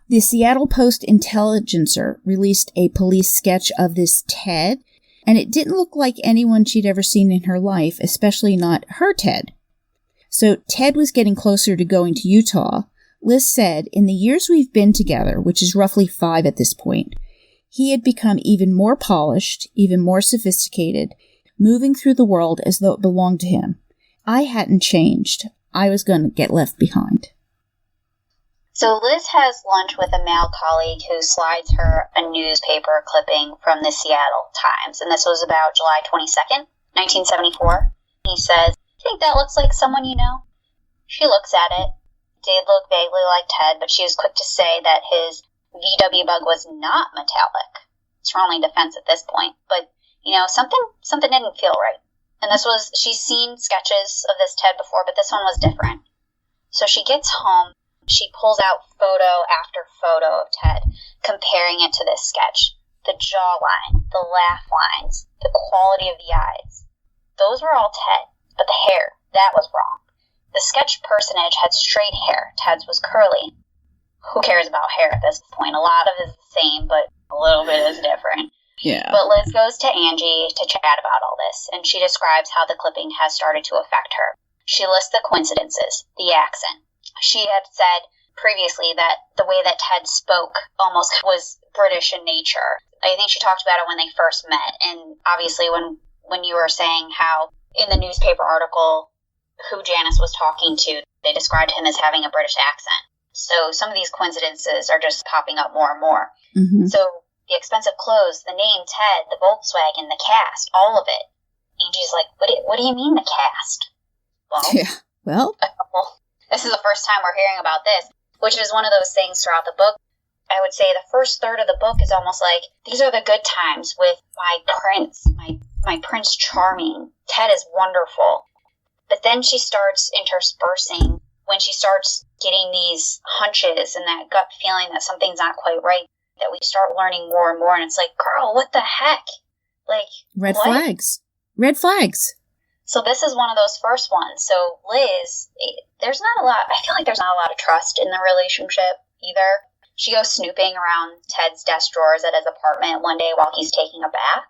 The Seattle Post-Intelligencer released a police sketch of this Ted, and it didn't look like anyone she'd ever seen in her life, especially not her Ted. So Ted was getting closer to going to Utah. Liz said, in the years we've been together, which is roughly 5 at this point, he had become even more polished, even more sophisticated, moving through the world as though it belonged to him. I hadn't changed. I was going to get left behind. So Liz has lunch with a male colleague who slides her a newspaper clipping from the Seattle Times, and this was about July 22nd, 1974. He says, "I think that looks like someone you know." She looks at it. It did look vaguely like Ted, but she was quick to say that his VW bug was not metallic. Strongly defense at this point, but, something didn't feel right. And she's seen sketches of this Ted before, but this one was different. So she gets home. She pulls out photo after photo of Ted, comparing it to this sketch. The jawline, the laugh lines, the quality of the eyes. Those were all Ted, but the hair, that was wrong. The sketch personage had straight hair. Ted's was curly. Who cares about hair at this point? A lot of it is the same, but a little bit is different. Yeah. But Liz goes to Angie to chat about all this, and she describes how the clipping has started to affect her. She lists the coincidences, the accent. She had said previously that the way that Ted spoke almost was British in nature. I think she talked about it when they first met, and obviously when you were saying how in the newspaper article who Janice was talking to, they described him as having a British accent. So some of these coincidences are just popping up more and more. Mm-hmm. So the expensive clothes, the name Ted, the Volkswagen, the cast, all of it. Angie's like, what do you mean the cast? Well, this is the first time we're hearing about this, which is one of those things throughout the book. I would say the first third of the book is almost like, these are the good times with my prince, my Prince Charming. Ted is wonderful. But then she starts interspersing, when she starts getting these hunches and that gut feeling that something's not quite right, that we start learning more and more, and it's like, girl, what the heck? Like, Red flags. Red flags. So this is one of those first ones. So Liz, I feel like there's not a lot of trust in the relationship either. She goes snooping around Ted's desk drawers at his apartment one day while he's taking a bath,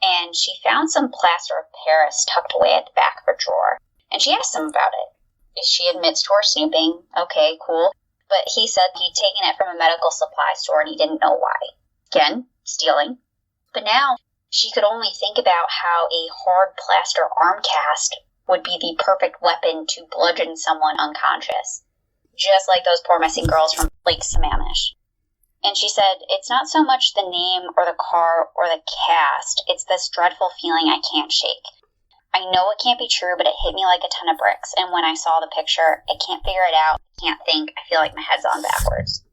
and she found some plaster of Paris tucked away at the back of her drawer. And she asked him about it. She admits to her snooping. Okay, cool. But he said he'd taken it from a medical supply store and he didn't know why. Again, stealing. But now she could only think about how a hard plaster arm cast would be the perfect weapon to bludgeon someone unconscious. Just like those poor missing girls from Lake Sammamish. And she said, it's not so much the name or the car or the cast, it's this dreadful feeling I can't shake. I know it can't be true, but it hit me like a ton of bricks. And when I saw the picture, I can't figure it out. I can't think. I feel like my head's on backwards.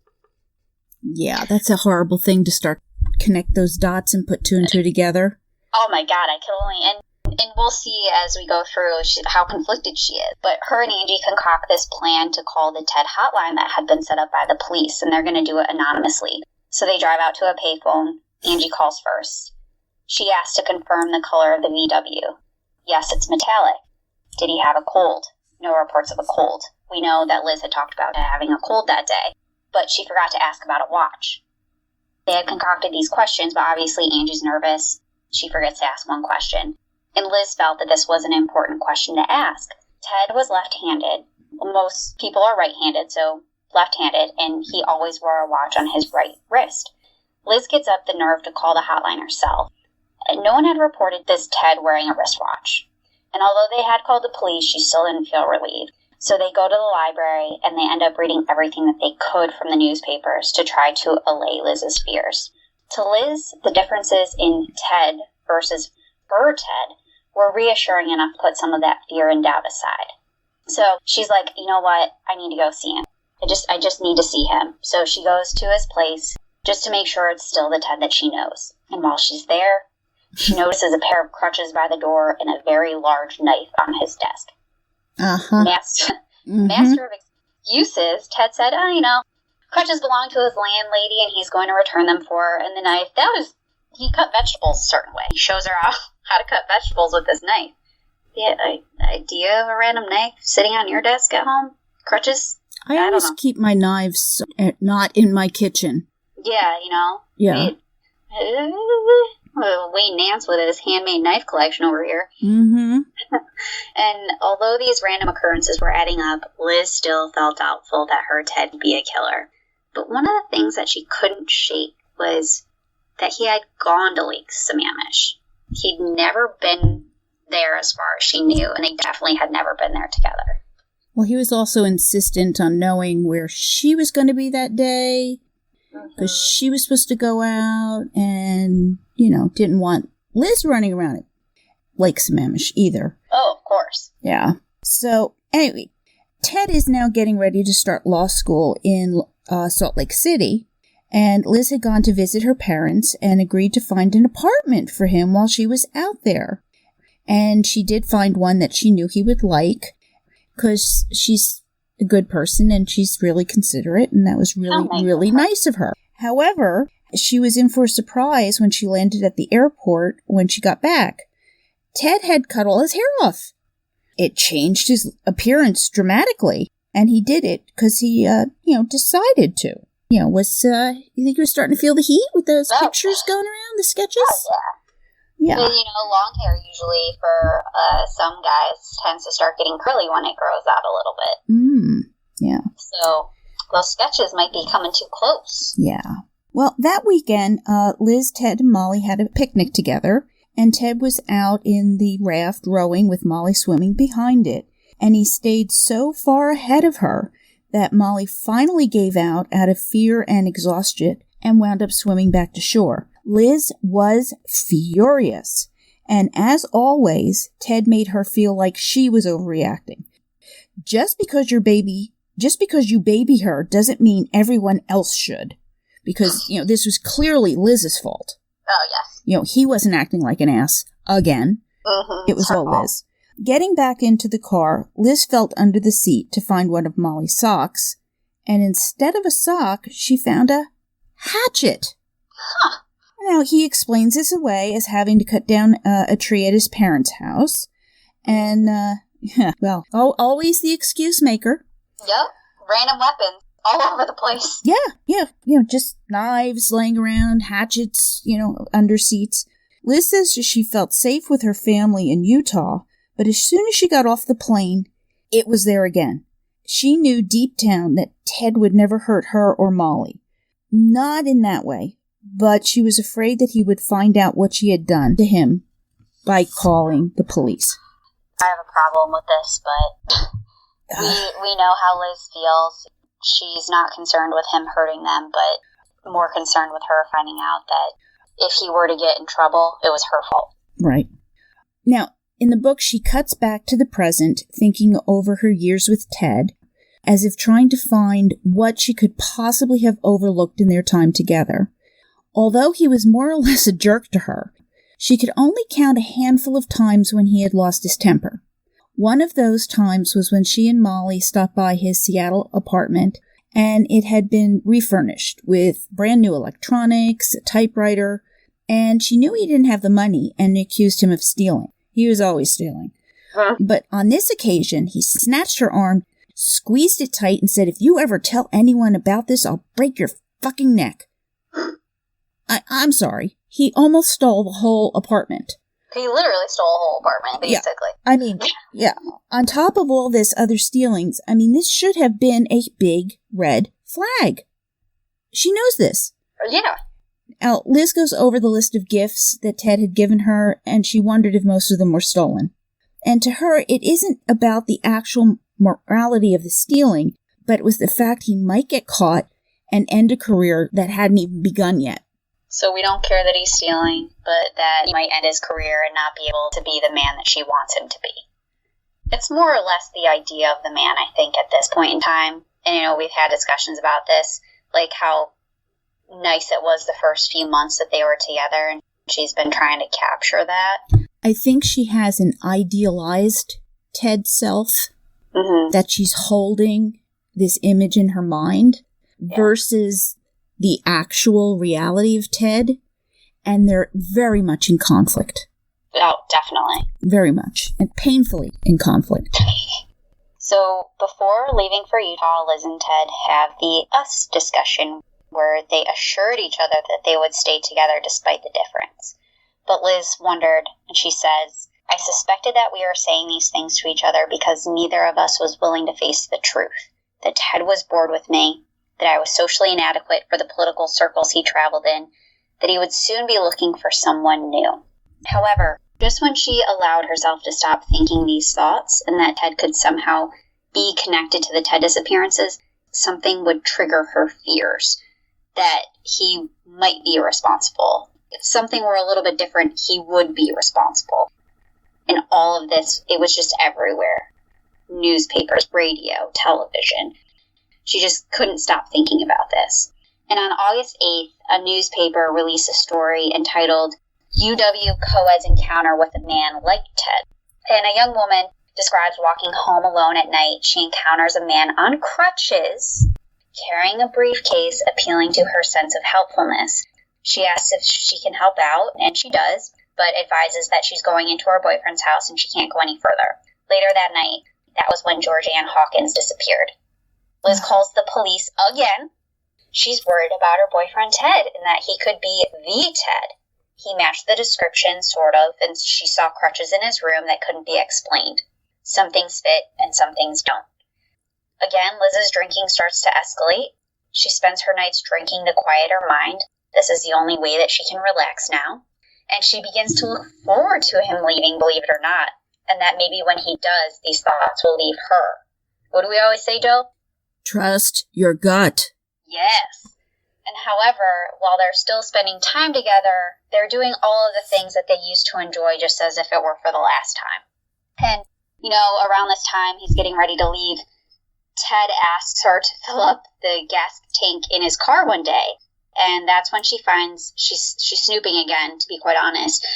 Yeah, that's a horrible thing to start connect those dots and put 2 and 2 together. Oh my God, I could only... And we'll see as we go through how conflicted she is. But her and Angie concoct this plan to call the Ted hotline that had been set up by the police, and they're going to do it anonymously. So they drive out to a payphone. Angie calls first. She asks to confirm the color of the VW. Yes, it's metallic. Did he have a cold? No reports of a cold. We know that Liz had talked about having a cold that day, but she forgot to ask about a watch. They had concocted these questions, but obviously Angie's nervous. She forgets to ask one question. And Liz felt that this was an important question to ask. Ted was left-handed. Most people are right-handed, so left-handed, and he always wore a watch on his right wrist. Liz gets up the nerve to call the hotline herself. No one had reported this Ted wearing a wristwatch. And although they had called the police, she still didn't feel relieved. So they go to the library and they end up reading everything that they could from the newspapers to try to allay Liz's fears. To Liz, the differences in Ted versus her Ted were reassuring enough to put some of that fear and doubt aside. So she's like, you know what? I need to go see him. I just need to see him. So she goes to his place just to make sure it's still the Ted that she knows. And while she's there, she notices a pair of crutches by the door and a very large knife on his desk. Uh-huh. Master of excuses, Ted said, crutches belong to his landlady and he's going to return them for her. And the knife, he cut vegetables a certain way. He shows her how to cut vegetables with this knife. Yeah, idea of a random knife sitting on your desk at home? Crutches? I always keep my knives not in my kitchen. Yeah, Yeah. Wayne Nance with his handmade knife collection over here. Mm-hmm. And although these random occurrences were adding up, Liz still felt doubtful that her Ted would be a killer. But one of the things that she couldn't shake was that he had gone to Lake Sammamish. He'd never been there as far as she knew, and they definitely had never been there together. Well, he was also insistent on knowing where she was going to be that day, because she was supposed to go out and, didn't want Liz running around at Lake Sammamish either. Oh, of course. Yeah. So, anyway, Ted is now getting ready to start law school in Salt Lake City, and Liz had gone to visit her parents and agreed to find an apartment for him while she was out there. And she did find one that she knew he would like, because she's a good person and she's really considerate, and that was really nice of her. However, she was in for a surprise when she landed at the airport when she got back. Ted had cut all his hair off. It changed his appearance dramatically, and he did it because he, decided to. You think he was starting to feel the heat with those pictures going around, the sketches? Oh, yeah. Yeah. Long hair usually for some guys tends to start getting curly when it grows out a little bit. Yeah. So those sketches might be coming too close. Yeah. Well, that weekend, Liz, Ted, and Molly had a picnic together, and Ted was out in the raft rowing with Molly swimming behind it, and he stayed so far ahead of her that Molly finally gave out of fear and exhaustion and wound up swimming back to shore. Liz was furious, and as always, Ted made her feel like she was overreacting. Just because you baby her doesn't mean everyone else should. Because, this was clearly Liz's fault. Oh, yes. He wasn't acting like an ass again. Mm-hmm. It was all Liz. Getting back into the car, Liz felt under the seat to find one of Molly's socks, and instead of a sock, she found a hatchet. Huh. Now, he explains this away as having to cut down a tree at his parents' house. And, always the excuse maker. Yep. Random weapons all over the place. Yeah. Just knives laying around, hatchets, under seats. Liz says she felt safe with her family in Utah, but as soon as she got off the plane, it was there again. She knew deep down that Ted would never hurt her or Molly. Not in that way. But she was afraid that he would find out what she had done to him by calling the police. I have a problem with this, but we know how Liz feels. She's not concerned with him hurting them, but more concerned with her finding out that if he were to get in trouble, it was her fault. Right. Now, in the book, she cuts back to the present, thinking over her years with Ted, as if trying to find what she could possibly have overlooked in their time together. Although he was more or less a jerk to her, she could only count a handful of times when he had lost his temper. One of those times was when she and Molly stopped by his Seattle apartment, and it had been refurnished with brand new electronics, a typewriter, and she knew he didn't have the money and accused him of stealing. He was always stealing. But on this occasion, he snatched her arm, squeezed it tight, and said, "If you ever tell anyone about this, I'll break your fucking neck." I'm sorry. He almost stole the whole apartment. He literally stole a whole apartment, basically. Yeah. On top of all this other stealings, this should have been a big red flag. She knows this. Yeah. Now, Liz goes over the list of gifts that Ted had given her, and she wondered if most of them were stolen. And to her, it isn't about the actual morality of the stealing, but it was the fact he might get caught and end a career that hadn't even begun yet. So we don't care that he's stealing, but that he might end his career and not be able to be the man that she wants him to be. It's more or less the idea of the man, I think, at this point in time. And, we've had discussions about this, like how nice it was the first few months that they were together, and she's been trying to capture that. I think she has an idealized Ted self that she's holding this image in her mind versus the actual reality of Ted, and they're very much in conflict. Oh, definitely. Very much, and painfully in conflict. So, before leaving for Utah, Liz and Ted have the us discussion where they assured each other that they would stay together despite the difference. But Liz wondered, and she says, I suspected that we were saying these things to each other because neither of us was willing to face the truth, that Ted was bored with me, that I was socially inadequate for the political circles he traveled in, that he would soon be looking for someone new. However, just when she allowed herself to stop thinking these thoughts and that Ted could somehow be connected to the Ted disappearances, something would trigger her fears that he might be responsible. If something were a little bit different, he would be responsible. And all of this, it was just everywhere. Newspapers, radio, television. She just couldn't stop thinking about this. And on August 8th, a newspaper released a story entitled, UW Co-ed's Encounter with a Man Like Ted. And a young woman describes walking home alone at night. She encounters a man on crutches, carrying a briefcase, appealing to her sense of helpfulness. She asks if she can help out, and she does, but advises that she's going into her boyfriend's house and she can't go any further. Later that night, that was when Georgianne Hawkins disappeared. Liz calls the police again. She's worried about her boyfriend Ted and that he could be the Ted. He matched the description, sort of, and she saw crutches in his room that couldn't be explained. Some things fit and some things don't. Again, Liz's drinking starts to escalate. She spends her nights drinking to quiet her mind. This is the only way that she can relax now. And she begins to look forward to him leaving, believe it or not, and that maybe when he does, these thoughts will leave her. What do we always say, Jill? Trust your gut. Yes. And however, while they're still spending time together, they're doing all of the things that they used to enjoy just as if it were for the last time. And, around this time, he's getting ready to leave. Ted asks her to fill up the gas tank in his car one day. And that's when she finds, she's snooping again, to be quite honest,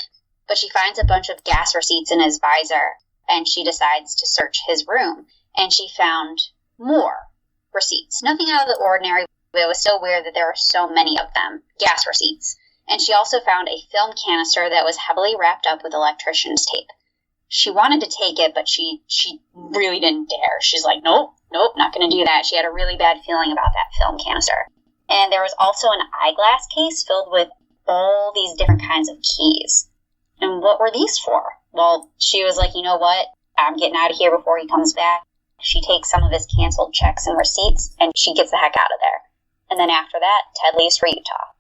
but she finds a bunch of gas receipts in his visor, and she decides to search his room. And she found more receipts. Nothing out of the ordinary, but it was so weird that there were so many of them, gas receipts. And she also found a film canister that was heavily wrapped up with electrician's tape. She wanted to take it, but she really didn't dare. She's like, nope, not going to do that. She had a really bad feeling about that film canister. And there was also an eyeglass case filled with all these different kinds of keys. And what were these for? Well, she was like, you know what? I'm getting out of here before he comes back. She takes some of his canceled checks and receipts, and she gets the heck out of there. And then after that, Ted leaves for Utah.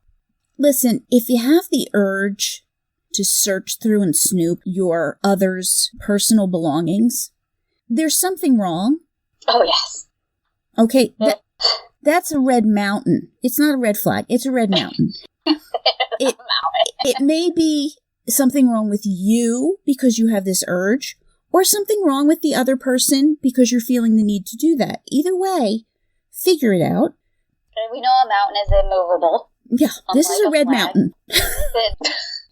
Listen, if you have the urge to search through and snoop your other's personal belongings, there's something wrong. Oh, yes. Okay, that's a red mountain. It's not a red flag. It's a red mountain. It may be something wrong with you because you have this urge, or something wrong with the other person because you're feeling the need to do that. Either way, figure it out. We know a mountain is immovable. Yeah, this is a red mountain.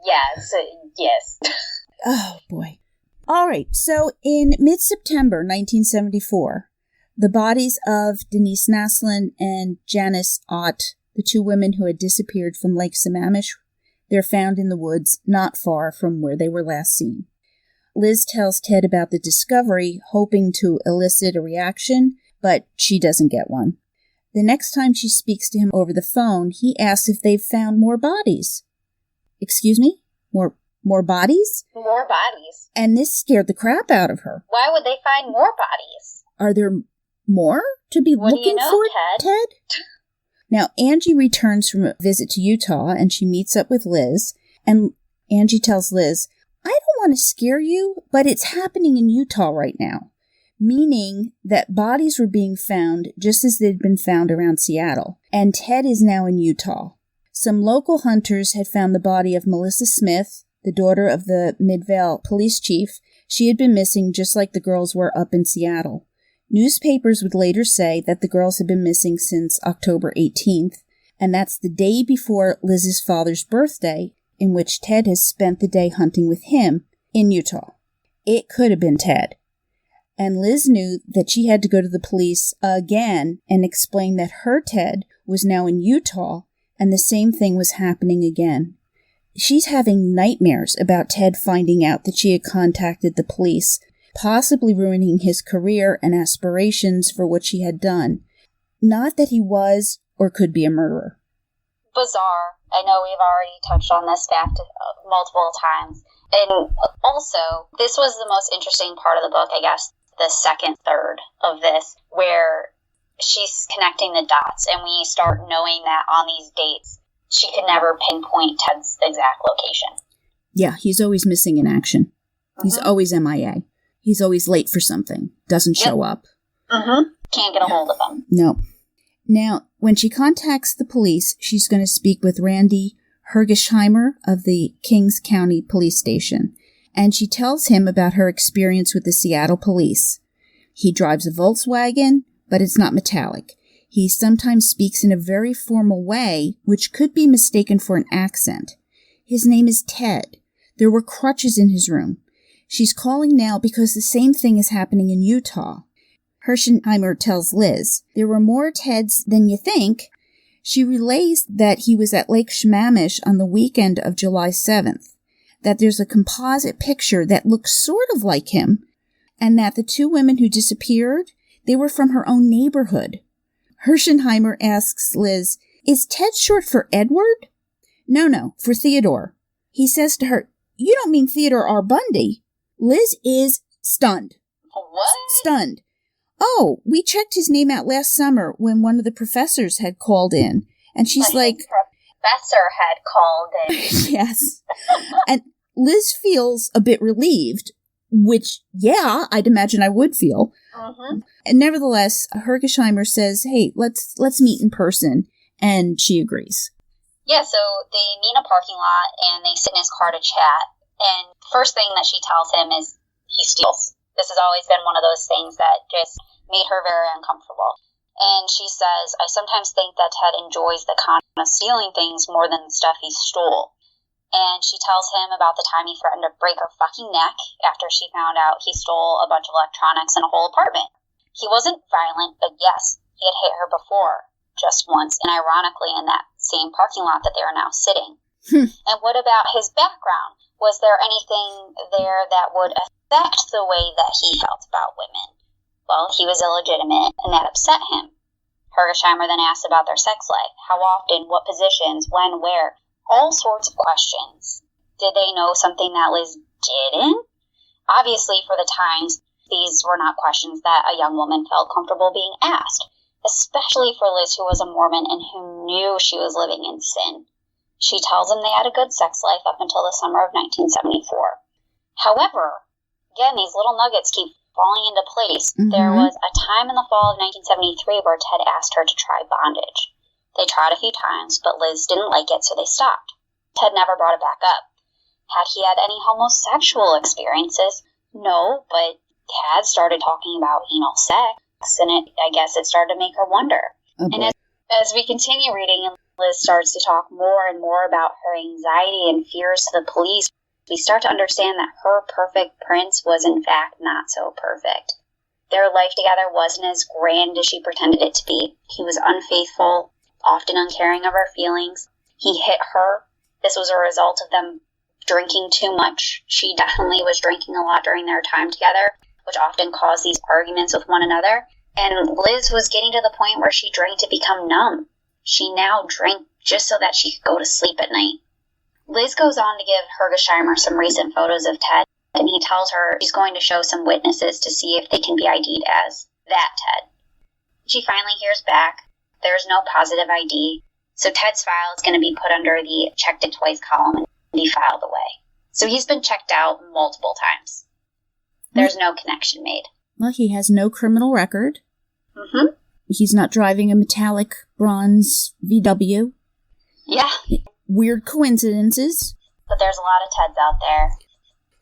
Yes. Oh, boy. All right, so in mid-September 1974, the bodies of Denise Naslund and Janice Ott, the two women who had disappeared from Lake Sammamish, they're found in the woods not far from where they were last seen. Liz tells Ted about the discovery, hoping to elicit a reaction, but she doesn't get one. The next time she speaks to him over the phone, he asks if they've found more bodies. Excuse me? More bodies? More bodies. And this scared the crap out of her. Why would they find more bodies? Are there more to be looking for, Ted? Now, Angie returns from a visit to Utah, and she meets up with Liz. And Angie tells Liz, I don't want to scare you, but it's happening in Utah right now. meaning that bodies were being found just as they'd been found around Seattle, and Ted is now in Utah. Some local hunters had found the body of Melissa Smith, the daughter of the Midvale police chief. She had been missing just like the girls were up in Seattle. Newspapers would later say that the girls had been missing since October 18th, and that's the day before Liz's father's birthday, in which Ted has spent the day hunting with him in Utah. It could have been Ted. And Liz knew that she had to go to the police again and explain that her Ted was now in Utah and the same thing was happening again. She's having nightmares about Ted finding out that she had contacted the police, possibly ruining his career and aspirations for what she had done. Not that he was or could be a murderer. Bizarre. I know we've already touched on this fact multiple times. And also, this was the most interesting part of the book, I guess, the second third of this, where she's connecting the dots, and we start knowing that on these dates, she could never pinpoint Ted's exact location. Yeah, he's always missing in action. Mm-hmm. He's always MIA. He's always late for something, doesn't show up. Mm-hmm. Can't get a hold of him. No. Now, when she contacts the police, she's going to speak with Randy Hergesheimer of the Kings County Police Station, and she tells him about her experience with the Seattle police. He drives a Volkswagen, but it's not metallic. He sometimes speaks in a very formal way, which could be mistaken for an accent. His name is Ted. There were crutches in his room. She's calling now because the same thing is happening in Utah. Hergesheimer tells Liz, there were more Teds than you think. She relays that he was at Lake Sammamish on the weekend of July 7th, that there's a composite picture that looks sort of like him, and that the two women who disappeared, they were from her own neighborhood. Hergesheimer asks Liz, is Ted short for Edward? No, for Theodore. He says to her, you don't mean Theodore R. Bundy. Liz is stunned. What? Stunned. Oh, we checked his name out last summer when one of the professors had called in. And she's like... Professor had called in. Yes. And Liz feels a bit relieved, which, yeah, I'd imagine I would feel. Mm-hmm. And nevertheless, Hergesheimer says, hey, let's meet in person. And she agrees. Yeah, so they meet in a parking lot and they sit in his car to chat. And first thing that she tells him is he steals. This has always been one of those things that just made her very uncomfortable. And she says, I sometimes think that Ted enjoys the concept of stealing things more than the stuff he stole. And she tells him about the time he threatened to break her fucking neck after she found out he stole a bunch of electronics and a whole apartment. He wasn't violent, but yes, he had hit her before, just once, and ironically in that same parking lot that they are now sitting. And what about his background? Was there anything there that would affect the way that he felt about women? Well, he was illegitimate, and that upset him. Hergesheimer then asked about their sex life. How often, what positions, when, where? All sorts of questions. Did they know something that Liz didn't? Obviously, for the times, these were not questions that a young woman felt comfortable being asked, especially for Liz, who was a Mormon and who knew she was living in sin. She tells him they had a good sex life up until the summer of 1974. However, again, these little nuggets keep falling into place. Mm-hmm. There was a time in the fall of 1973 where Ted asked her to try bondage. They tried a few times, but Liz didn't like it, so they stopped. Ted never brought it back up. Had he had any homosexual experiences? No, but Ted started talking about anal sex, and I guess it started to make her wonder. Oh, and as we continue reading, and Liz starts to talk more and more about her anxiety and fears to the police, we start to understand that her perfect prince was in fact not so perfect. Their life together wasn't as grand as she pretended it to be. He was unfaithful, often uncaring of her feelings. He hit her. This was a result of them drinking too much. She definitely was drinking a lot during their time together, which often caused these arguments with one another. And Liz was getting to the point where she drank to become numb. She now drank just so that she could go to sleep at night. Liz goes on to give Hergesheimer some recent photos of Ted, and he tells her she's going to show some witnesses to see if they can be ID'd as that Ted. She finally hears back. There's no positive ID, so Ted's file is going to be put under the checked it twice column and be filed away. So he's been checked out multiple times. There's no connection made. Well, he has no criminal record. Mm-hmm. He's not driving a metallic bronze VW. Yeah. Weird coincidences. But there's a lot of Teds out there.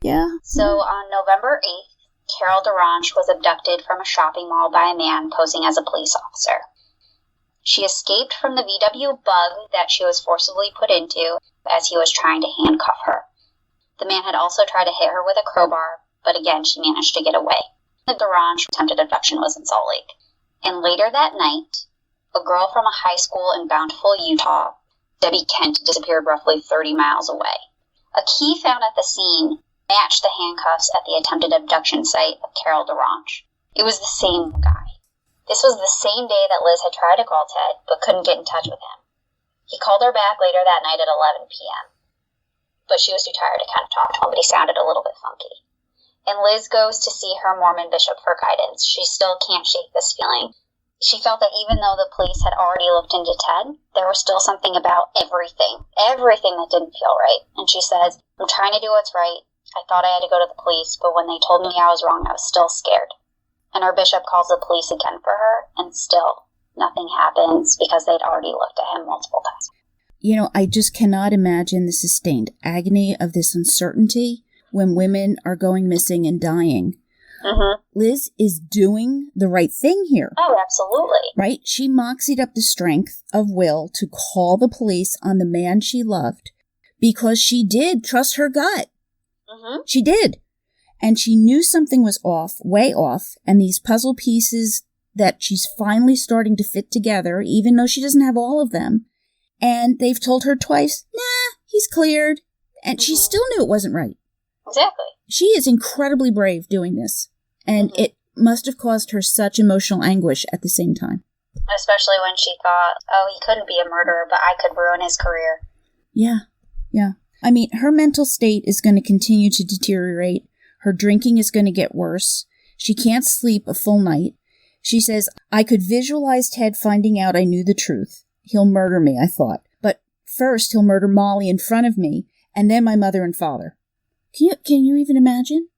Yeah. So on November 8th, Carol DeRanche was abducted from a shopping mall by a man posing as a police officer. She escaped from the VW bug that she was forcibly put into as he was trying to handcuff her. The man had also tried to hit her with a crowbar, but again, she managed to get away. The DeRanche attempted abduction was in Salt Lake. And later that night, a girl from a high school in Bountiful, Utah, Debbie Kent, disappeared roughly 30 miles away. A key found at the scene matched the handcuffs at the attempted abduction site of Carol DeRanche. It was the same guy. This was the same day that Liz had tried to call Ted, but couldn't get in touch with him. He called her back later that night at 11 p.m. But she was too tired to kind of talk to him, but he sounded a little bit funky. And Liz goes to see her Mormon bishop for guidance. She still can't shake this feeling. She felt that even though the police had already looked into Ted, there was still something about everything that didn't feel right. And she says, I'm trying to do what's right. I thought I had to go to the police, but when they told me I was wrong, I was still scared. And her bishop calls the police again for her, and still nothing happens because they'd already looked at him multiple times. You know, I just cannot imagine the sustained agony of this uncertainty when women are going missing and dying. Mm-hmm. Liz is doing the right thing here. Oh, absolutely. Right? She moxied up the strength of will to call the police on the man she loved because she did trust her gut. Mm-hmm. She did. And she knew something was off, way off, and these puzzle pieces that she's finally starting to fit together, even though she doesn't have all of them. And they've told her twice, nah, he's cleared. And she still knew it wasn't right. Exactly. She is incredibly brave doing this. And it must have caused her such emotional anguish at the same time. Especially when she thought, oh, he couldn't be a murderer, but I could ruin his career. Yeah, yeah. I mean, her mental state is going to continue to deteriorate. Her drinking is going to get worse. She can't sleep a full night. She says, I could visualize Ted finding out I knew the truth. He'll murder me, I thought. But first he'll murder Molly in front of me, and then my mother and father. Can you even imagine?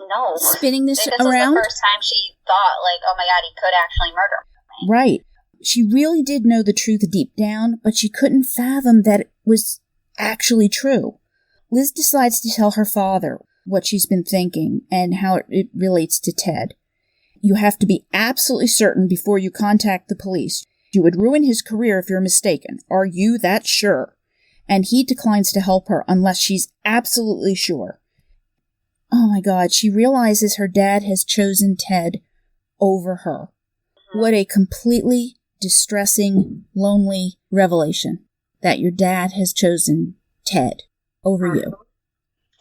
No. Spinning this around? This was the first time she thought, like, oh my God, he could actually murder me. Right. She really did know the truth deep down, but she couldn't fathom that it was actually true. Liz decides to tell her father what she's been thinking and how it relates to Ted. You have to be absolutely certain before you contact the police. You would ruin his career if you're mistaken. Are you that sure? And he declines to help her unless she's absolutely sure. Oh my God, she realizes her dad has chosen Ted over her. What a completely distressing, lonely revelation that your dad has chosen Ted over you.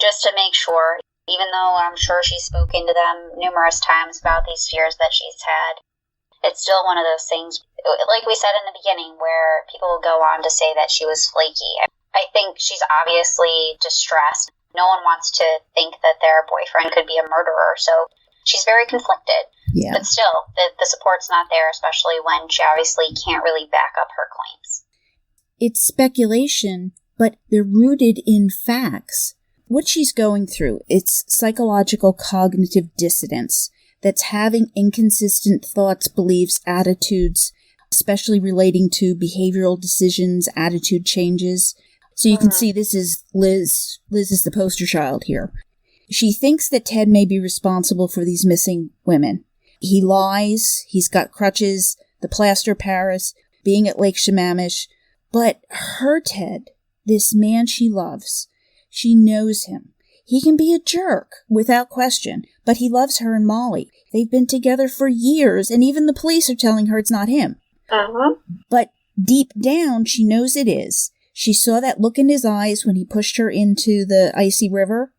Just to make sure, even though I'm sure she's spoken to them numerous times about these fears that she's had, it's still one of those things, like we said in the beginning, where people will go on to say that she was flaky. I think she's obviously distressed. No one wants to think that their boyfriend could be a murderer, so she's very conflicted. Yeah. But still, the support's not there, especially when she obviously can't really back up her claims. It's speculation, but they're rooted in facts. What she's going through, it's psychological cognitive dissonance that's having inconsistent thoughts, beliefs, attitudes, especially relating to behavioral decisions, attitude changes. So you can see this is Liz. Liz is the poster child here. She thinks that Ted may be responsible for these missing women. He lies, he's got crutches, the plaster Paris, being at Lake Sammamish. But her Ted, this man she loves, she knows him. He can be a jerk, without question, but he loves her and Molly. They've been together for years, and even the police are telling her it's not him. But deep down, she knows it is. She saw that look in his eyes when he pushed her into the icy river.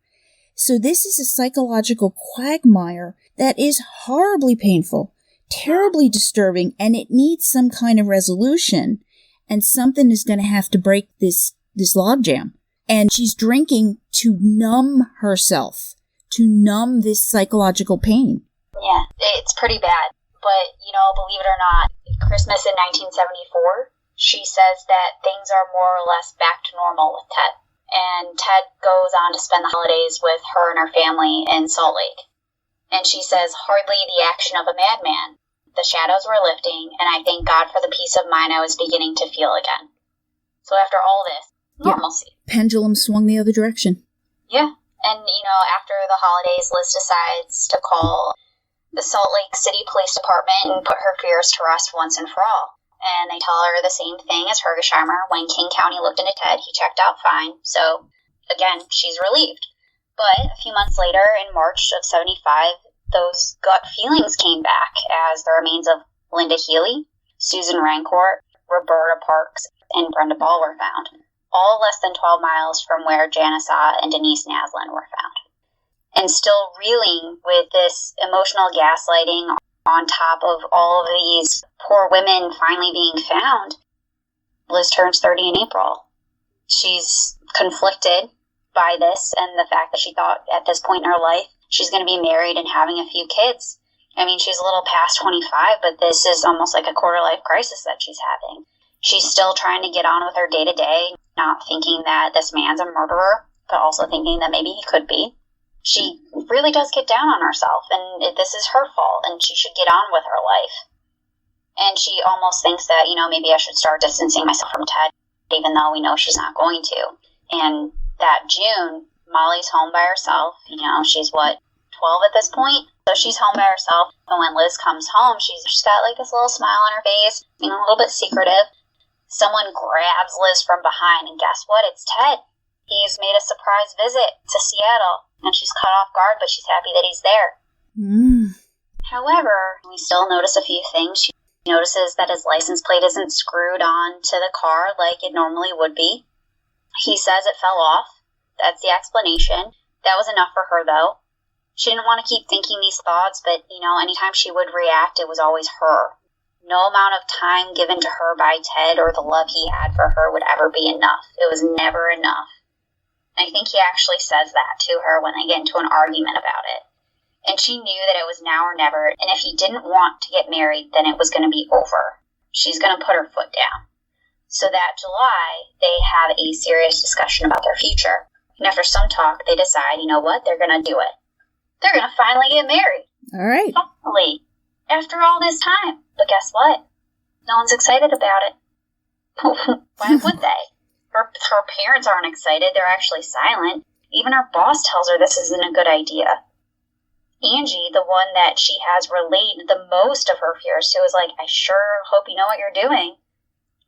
So this is a psychological quagmire that is horribly painful, terribly disturbing, and it needs some kind of resolution. And something is going to have to break this logjam. And she's drinking to numb herself, to numb this psychological pain. Yeah, it's pretty bad. But, believe it or not, Christmas in 1974, she says that things are more or less back to normal with Ted. And Ted goes on to spend the holidays with her and her family in Salt Lake. And she says, hardly the action of a madman. The shadows were lifting, and I thank God for the peace of mind I was beginning to feel again. So after all this, normalcy. Yeah. Pendulum swung the other direction. Yeah. And, after the holidays, Liz decides to call the Salt Lake City Police Department and put her fears to rest once and for all. And they tell her the same thing as Hergesheimer. When King County looked into Ted, he checked out fine. So, again, she's relieved. But a few months later, in March of 75, those gut feelings came back as the remains of Linda Healy, Susan Rancourt, Roberta Parks, and Brenda Ball were found, all less than 12 miles from where Janice and Denise Naslin were found. And still reeling with this emotional gaslighting on top of all of these poor women finally being found, Liz turns 30 in April. She's conflicted by this and the fact that she thought at this point in her life she's going to be married and having a few kids. I mean, she's a little past 25, but this is almost like a quarter-life crisis that she's having. She's still trying to get on with her day-to-day, not thinking that this man's a murderer, but also thinking that maybe he could be. She really does get down on herself, and this is her fault, and she should get on with her life. And she almost thinks that, maybe I should start distancing myself from Ted, even though we know she's not going to. And that June, Molly's home by herself. She's 12 at this point? So she's home by herself, and when Liz comes home, she's got like this little smile on her face, being a little bit secretive. Someone grabs Liz from behind, and guess what? It's Ted. He's made a surprise visit to Seattle, and she's caught off guard, but she's happy that he's there. However, we still notice a few things. She notices that his license plate isn't screwed on to the car like it normally would be. He says it fell off. That's the explanation. That was enough for her, though. She didn't want to keep thinking these thoughts, but, anytime she would react, it was always her. No amount of time given to her by Ted or the love he had for her would ever be enough. It was never enough. And I think he actually says that to her when they get into an argument about it. And she knew that it was now or never, and if he didn't want to get married, then it was going to be over. She's going to put her foot down. So that July, they have a serious discussion about their future. And after some talk, they decide, they're going to do it. They're going to finally get married. All right. Finally. After all this time. But guess what? No one's excited about it. Why would they? Her parents aren't excited. They're actually silent. Even her boss tells her this isn't a good idea. Angie, the one that she has relayed the most of her fears to, is like, I sure hope you know what you're doing.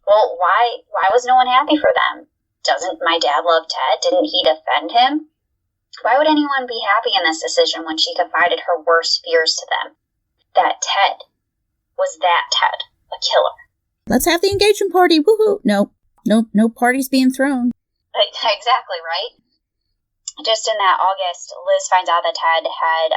Well, why was no one happy for them? Doesn't my dad love Ted? Didn't he defend him? Why would anyone be happy in this decision when she confided her worst fears to them? That Ted was that Ted, a killer. Let's have the engagement party. Woohoo! No parties being thrown. Exactly, right? Just in that August, Liz finds out that Ted had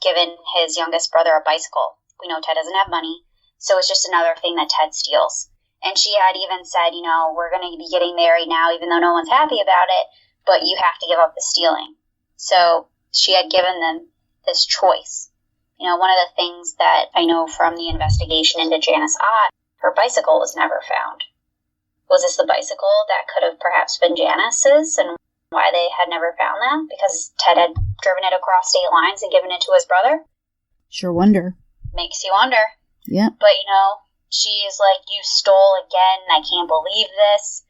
given his youngest brother a bicycle. We know Ted doesn't have money, so it's just another thing that Ted steals. And she had even said, we're going to be getting married now, even though no one's happy about it, but you have to give up the stealing. So she had given them this choice. One of the things that I know from the investigation into Janice Ott, her bicycle was never found. Was this the bicycle that could have perhaps been Janice's, and why they had never found that? Because Ted had driven it across state lines and given it to his brother? Sure wonder. Makes you wonder. Yeah. But, she's like, you stole again. I can't believe this.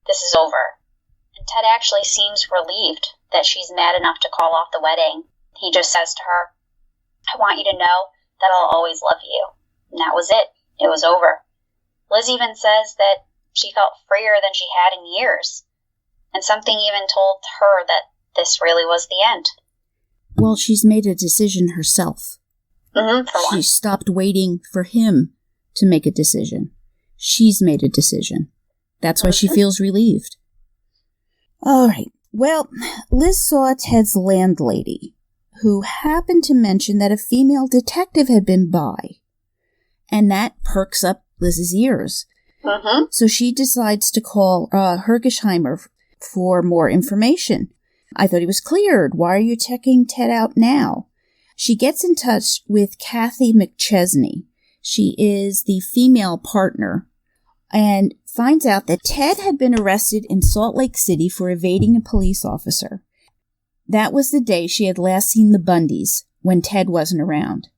This is over. And Ted actually seems relieved that she's mad enough to call off the wedding. He just says to her, I want you to know that I'll always love you. And that was it. It was over. Liz even says that she felt freer than she had in years. And something even told her that this really was the end. Well, she's made a decision herself. For she one. stopped waiting for him to make a decision. She's made a decision. That's why she feels relieved. All right. Well, Liz saw Ted's landlady, who happened to mention that a female detective had been by. And that perks up Liz's ears. So she decides to call Hergesheimer for more information. I thought he was cleared. Why are you checking Ted out now? She gets in touch with Kathy McChesney. She is the female partner, and finds out that Ted had been arrested in Salt Lake City for evading a police officer. That was the day she had last seen the Bundys, when Ted wasn't around.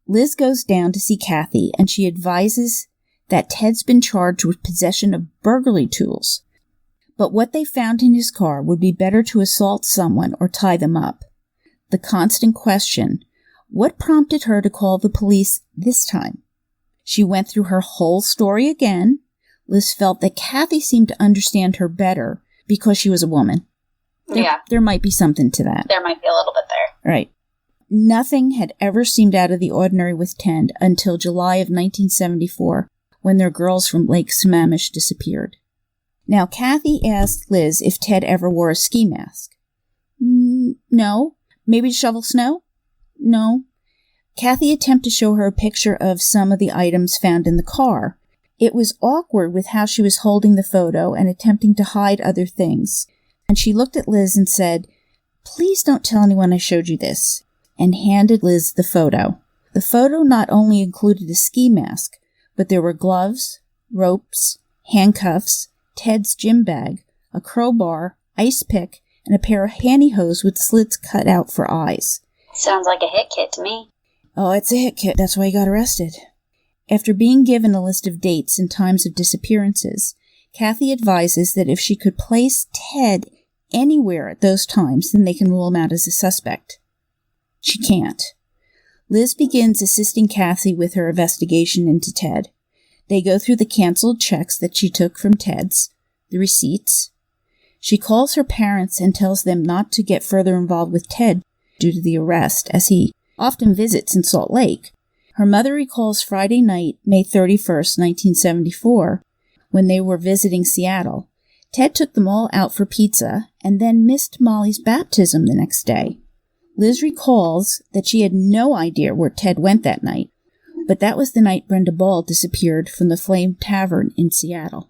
Liz goes down to see Kathy, and she advises that Ted's been charged with possession of burglary tools. But what they found in his car would be better to assault someone or tie them up. The constant question, what prompted her to call the police this time? She went through her whole story again. Liz felt that Kathy seemed to understand her better because she was a woman. There might be something to that. There might be a little bit there. Right. Nothing had ever seemed out of the ordinary with Ted until July of 1974, when their girls from Lake Sammamish disappeared. Now, Kathy asked Liz if Ted ever wore a ski mask. No. Maybe to shovel snow? No. Kathy attempted to show her a picture of some of the items found in the car. It was awkward with how she was holding the photo and attempting to hide other things. And she looked at Liz and said, "Please don't tell anyone I showed you this," and handed Liz the photo. The photo not only included a ski mask, but there were gloves, ropes, handcuffs, Ted's gym bag, a crowbar, ice pick, and a pair of pantyhose with slits cut out for eyes. Sounds like a hit kit to me. Oh, it's a hit kit. That's why he got arrested. After being given a list of dates and times of disappearances, Kathy advises that if she could place Ted anywhere at those times, then they can rule him out as a suspect. She can't. Liz begins assisting Kathy with her investigation into Ted. They go through the canceled checks that she took from Ted's, the receipts. She calls her parents and tells them not to get further involved with Ted due to the arrest, as he often visits in Salt Lake. Her mother recalls Friday night, May 31st, 1974, when they were visiting Seattle. Ted took them all out for pizza and then missed Molly's baptism the next day. Liz recalls that she had no idea where Ted went that night, but that was the night Brenda Ball disappeared from the Flame Tavern in Seattle.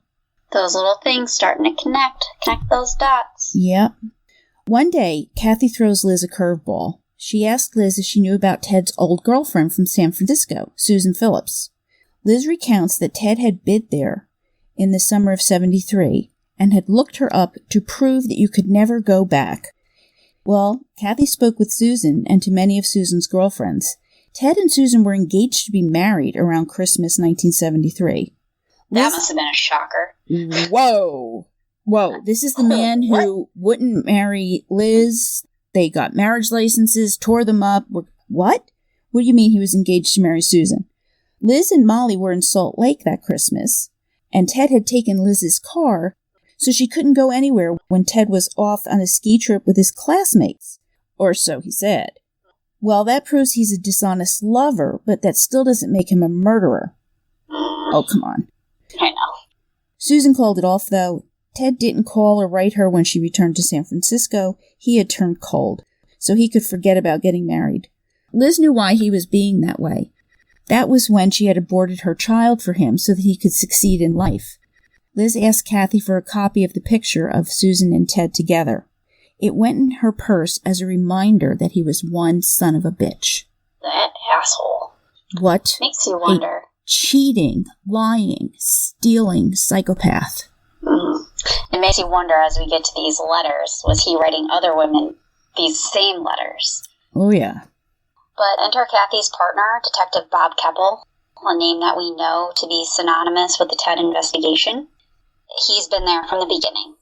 Those little things starting to connect those dots. Yep. One day, Kathy throws Liz a curveball. She asked Liz if she knew about Ted's old girlfriend from San Francisco, Susan Phillips. Liz recounts that Ted had been there in the summer of 73 and had looked her up to prove that you could never go back. Well, Kathy spoke with Susan and to many of Susan's girlfriends. Ted and Susan were engaged to be married around Christmas 1973. That must have been a shocker. Whoa. This is the man who wouldn't marry Liz. They got marriage licenses, tore them up. What? What do you mean he was engaged to marry Susan? Liz and Molly were in Salt Lake that Christmas, and Ted had taken Liz's car, so she couldn't go anywhere when Ted was off on a ski trip with his classmates. Or so he said. Well, that proves he's a dishonest lover, but that still doesn't make him a murderer. Oh, come on. I know. Susan called it off, though. Ted didn't call or write her when she returned to San Francisco. He had turned cold, so he could forget about getting married. Liz knew why he was being that way. That was when she had aborted her child for him so that he could succeed in life. Liz asked Kathy for a copy of the picture of Susan and Ted together. It went in her purse as a reminder that he was one son of a bitch. That asshole. What? Makes you wonder. A cheating, lying, stealing psychopath. It makes you wonder as we get to these letters, was he writing other women these same letters? Oh, yeah. But enter Kathy's partner, Detective Bob Keppel, a name that we know to be synonymous with the Ted investigation. He's been there from the beginning.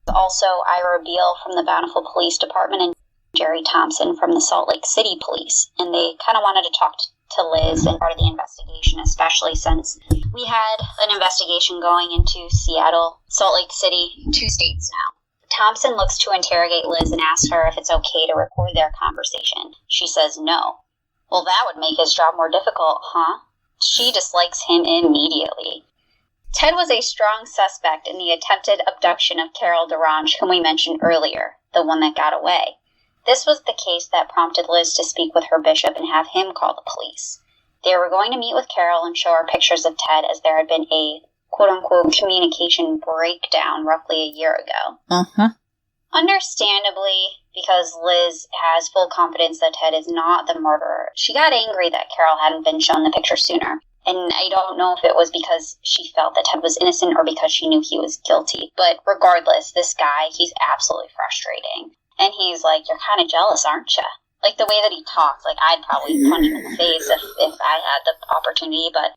Also, Ira Beale from the Bountiful Police Department and Jerry Thompson from the Salt Lake City Police. And they kind of wanted to talk to Liz and part of the investigation, especially since we had an investigation going into Seattle, Salt Lake City, 2 states now. Thompson looks to interrogate Liz and asks her if it's okay to record their conversation. She says no. Well, that would make his job more difficult, huh? She dislikes him immediately. Ted was a strong suspect in the attempted abduction of Carol DeRange, whom we mentioned earlier, the one that got away. This was the case that prompted Liz to speak with her bishop and have him call the police. They were going to meet with Carol and show her pictures of Ted, as there had been a quote-unquote communication breakdown roughly a year ago. Uh-huh. Understandably, because Liz has full confidence that Ted is not the murderer, she got angry that Carol hadn't been shown the picture sooner. And I don't know if it was because she felt that Ted was innocent or because she knew he was guilty. But regardless, this guy, he's absolutely frustrating. And he's like, you're kind of jealous, aren't you? Like, the way that he talks, like, I'd probably punch him in the face if I had the opportunity, but,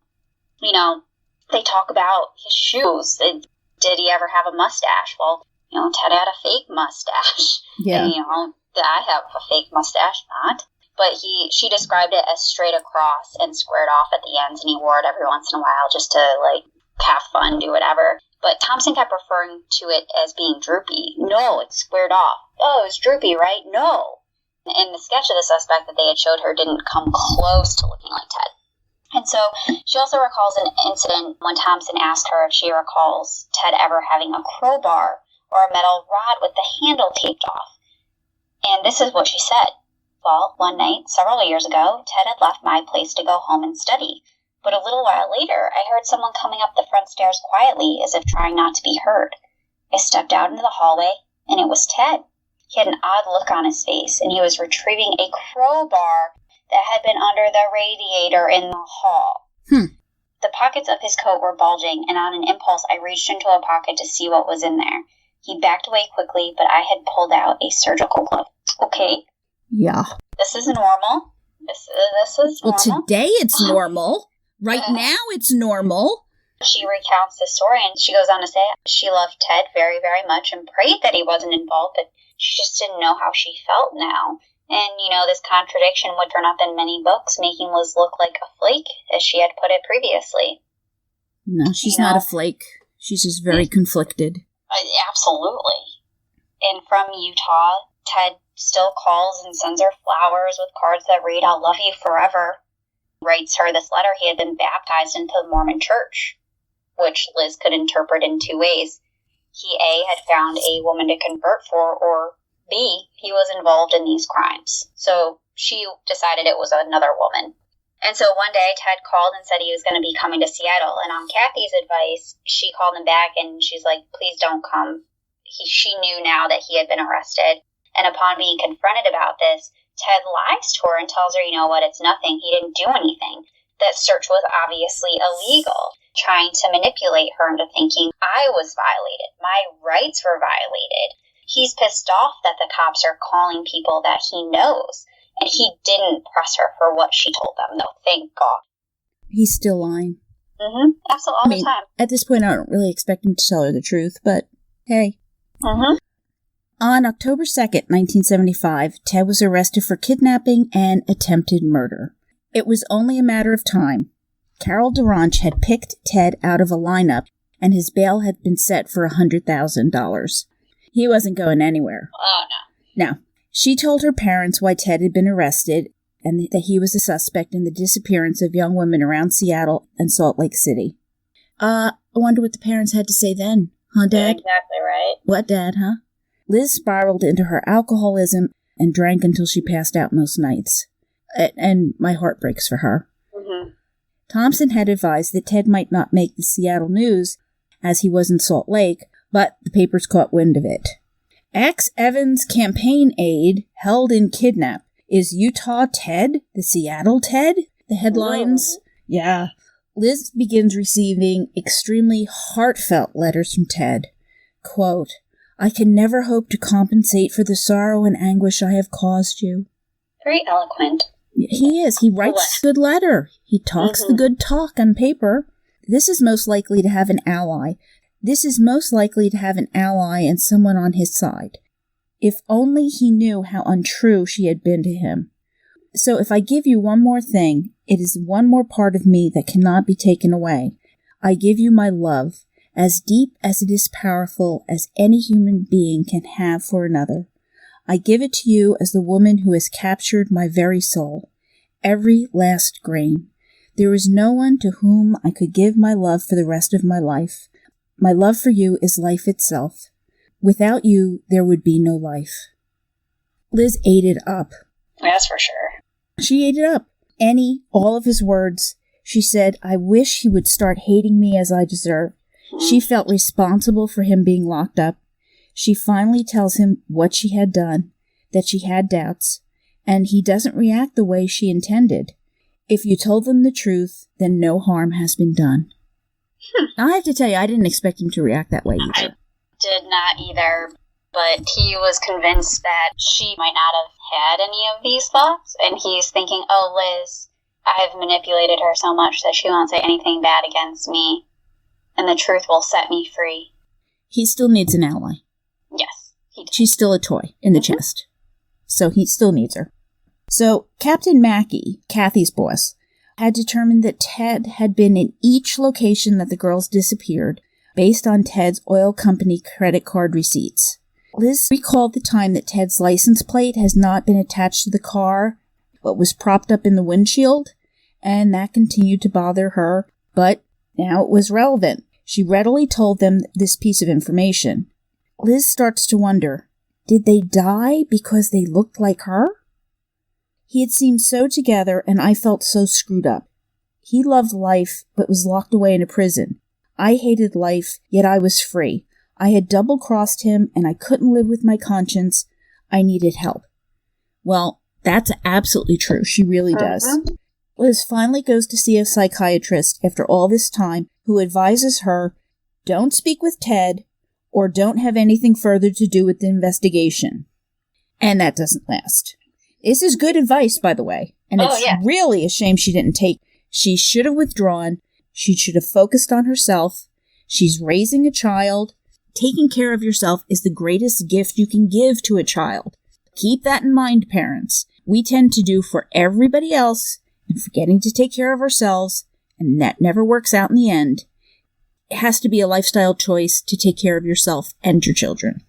you know, they talk about his shoes. Did he ever have a mustache? Well, you know, Ted had a fake mustache. Yeah. And, you know, I have a fake mustache, not. But she described it as straight across and squared off at the ends, and he wore it every once in a while just to, like, have fun, do whatever. But Thompson kept referring to it as being droopy. No, it's squared off. Oh, it's droopy, right? No. And the sketch of the suspect that they had showed her didn't come close to looking like Ted. And so she also recalls an incident when Thompson asked her if she recalls Ted ever having a crowbar or a metal rod with the handle taped off. And this is what she said. Well, one night, several years ago, Ted had left my place to go home and study. But a little while later, I heard someone coming up the front stairs quietly, as if trying not to be heard. I stepped out into the hallway, and it was Ted. He had an odd look on his face, and he was retrieving a crowbar that had been under the radiator in the hall. The pockets of his coat were bulging, and on an impulse, I reached into a pocket to see what was in there. He backed away quickly, but I had pulled out a surgical glove. Okay. Yeah. This is normal. This is normal. Well, today it's normal. Right now it's normal. She recounts the story, and she goes on to say she loved Ted very, very much and prayed that he wasn't involved, but she just didn't know how she felt now. And, you know, this contradiction would turn up in many books, making Liz look like a flake, as she had put it previously. No, she's not a flake. She's just very conflicted. Absolutely. And from Utah, Ted still calls and sends her flowers with cards that read, "I'll love you forever." Writes her this letter. He had been baptized into the Mormon church, which Liz could interpret in two ways. He, A, had found a woman to convert for, or B, he was involved in these crimes. So she decided it was another woman. And so one day Ted called and said he was going to be coming to Seattle. And on Kathy's advice, she called him back and she's like, "Please don't come." She knew now that he had been arrested. And upon being confronted about this, Ted lies to her and tells her, "You know what, it's nothing. He didn't do anything." That search was obviously illegal, trying to manipulate her into thinking I was violated. My rights were violated. He's pissed off that the cops are calling people that he knows, and he didn't press her for what she told them, though, thank God. He's still lying. Absolutely, all the time. At this point, I don't really expect him to tell her the truth, but hey. On October 2nd, 1975, Ted was arrested for kidnapping and attempted murder. It was only a matter of time. Carol DeRanch had picked Ted out of a lineup, and his bail had been set for $100,000. He wasn't going anywhere. Oh, no. Now, she told her parents why Ted had been arrested and that he was a suspect in the disappearance of young women around Seattle and Salt Lake City. I wonder what the parents had to say then, huh, Dad? Exactly right. What, Dad, huh? Liz spiraled into her alcoholism and drank until she passed out most nights. And my heart breaks for her. Thompson had advised that Ted might not make the Seattle news, as he was in Salt Lake, but the papers caught wind of it. Evans campaign aide held in kidnap. Is Utah Ted the Seattle Ted? The headlines. Whoa. Yeah. Liz begins receiving extremely heartfelt letters from Ted. Quote, "I can never hope to compensate for the sorrow and anguish I have caused you." Very eloquent. He is. He writes a good letter. He talks the good talk on paper. This is most likely to have an ally. This is most likely to have an ally and someone on his side. If only he knew how untrue she had been to him. So if I give you one more thing, it is one more part of me that cannot be taken away. I give you my love, as deep as it is powerful as any human being can have for another. I give it to you as the woman who has captured my very soul, every last grain. There is no one to whom I could give my love for the rest of my life. My love for you is life itself. Without you, there would be no life. Liz ate it up. That's for sure. She ate it up. All of his words. She said, "I wish he would start hating me as I deserve." She felt responsible for him being locked up. She finally tells him what she had done, that she had doubts, and he doesn't react the way she intended. If you told them the truth, then no harm has been done. I have to tell you, I didn't expect him to react that way either. I did not either, but he was convinced that she might not have had any of these thoughts, and he's thinking, oh, Liz, I've manipulated her so much that she won't say anything bad against me, and the truth will set me free. He still needs an ally. Yes, he does. She's still a toy in the chest. So he still needs her. So Captain Mackey, Kathy's boss, had determined that Ted had been in each location that the girls disappeared based on Ted's oil company credit card receipts. Liz recalled the time that Ted's license plate has not been attached to the car, but was propped up in the windshield, and that continued to bother her, but now it was relevant. She readily told them this piece of information. Liz starts to wonder, did they die because they looked like her? He had seemed so together, and I felt so screwed up. He loved life, but was locked away in a prison. I hated life, yet I was free. I had double-crossed him, and I couldn't live with my conscience. I needed help. Well, that's absolutely true. She really does. Liz finally goes to see a psychiatrist after all this time, who advises her, don't speak with Ted, or don't have anything further to do with the investigation. And that doesn't last. This is good advice, by the way, and it's really a shame she didn't take. She should have withdrawn. She should have focused on herself. She's raising a child. Taking care of yourself is the greatest gift you can give to a child. Keep that in mind, parents. We tend to do for everybody else and forgetting to take care of ourselves, and that never works out in the end. It has to be a lifestyle choice to take care of yourself and your children.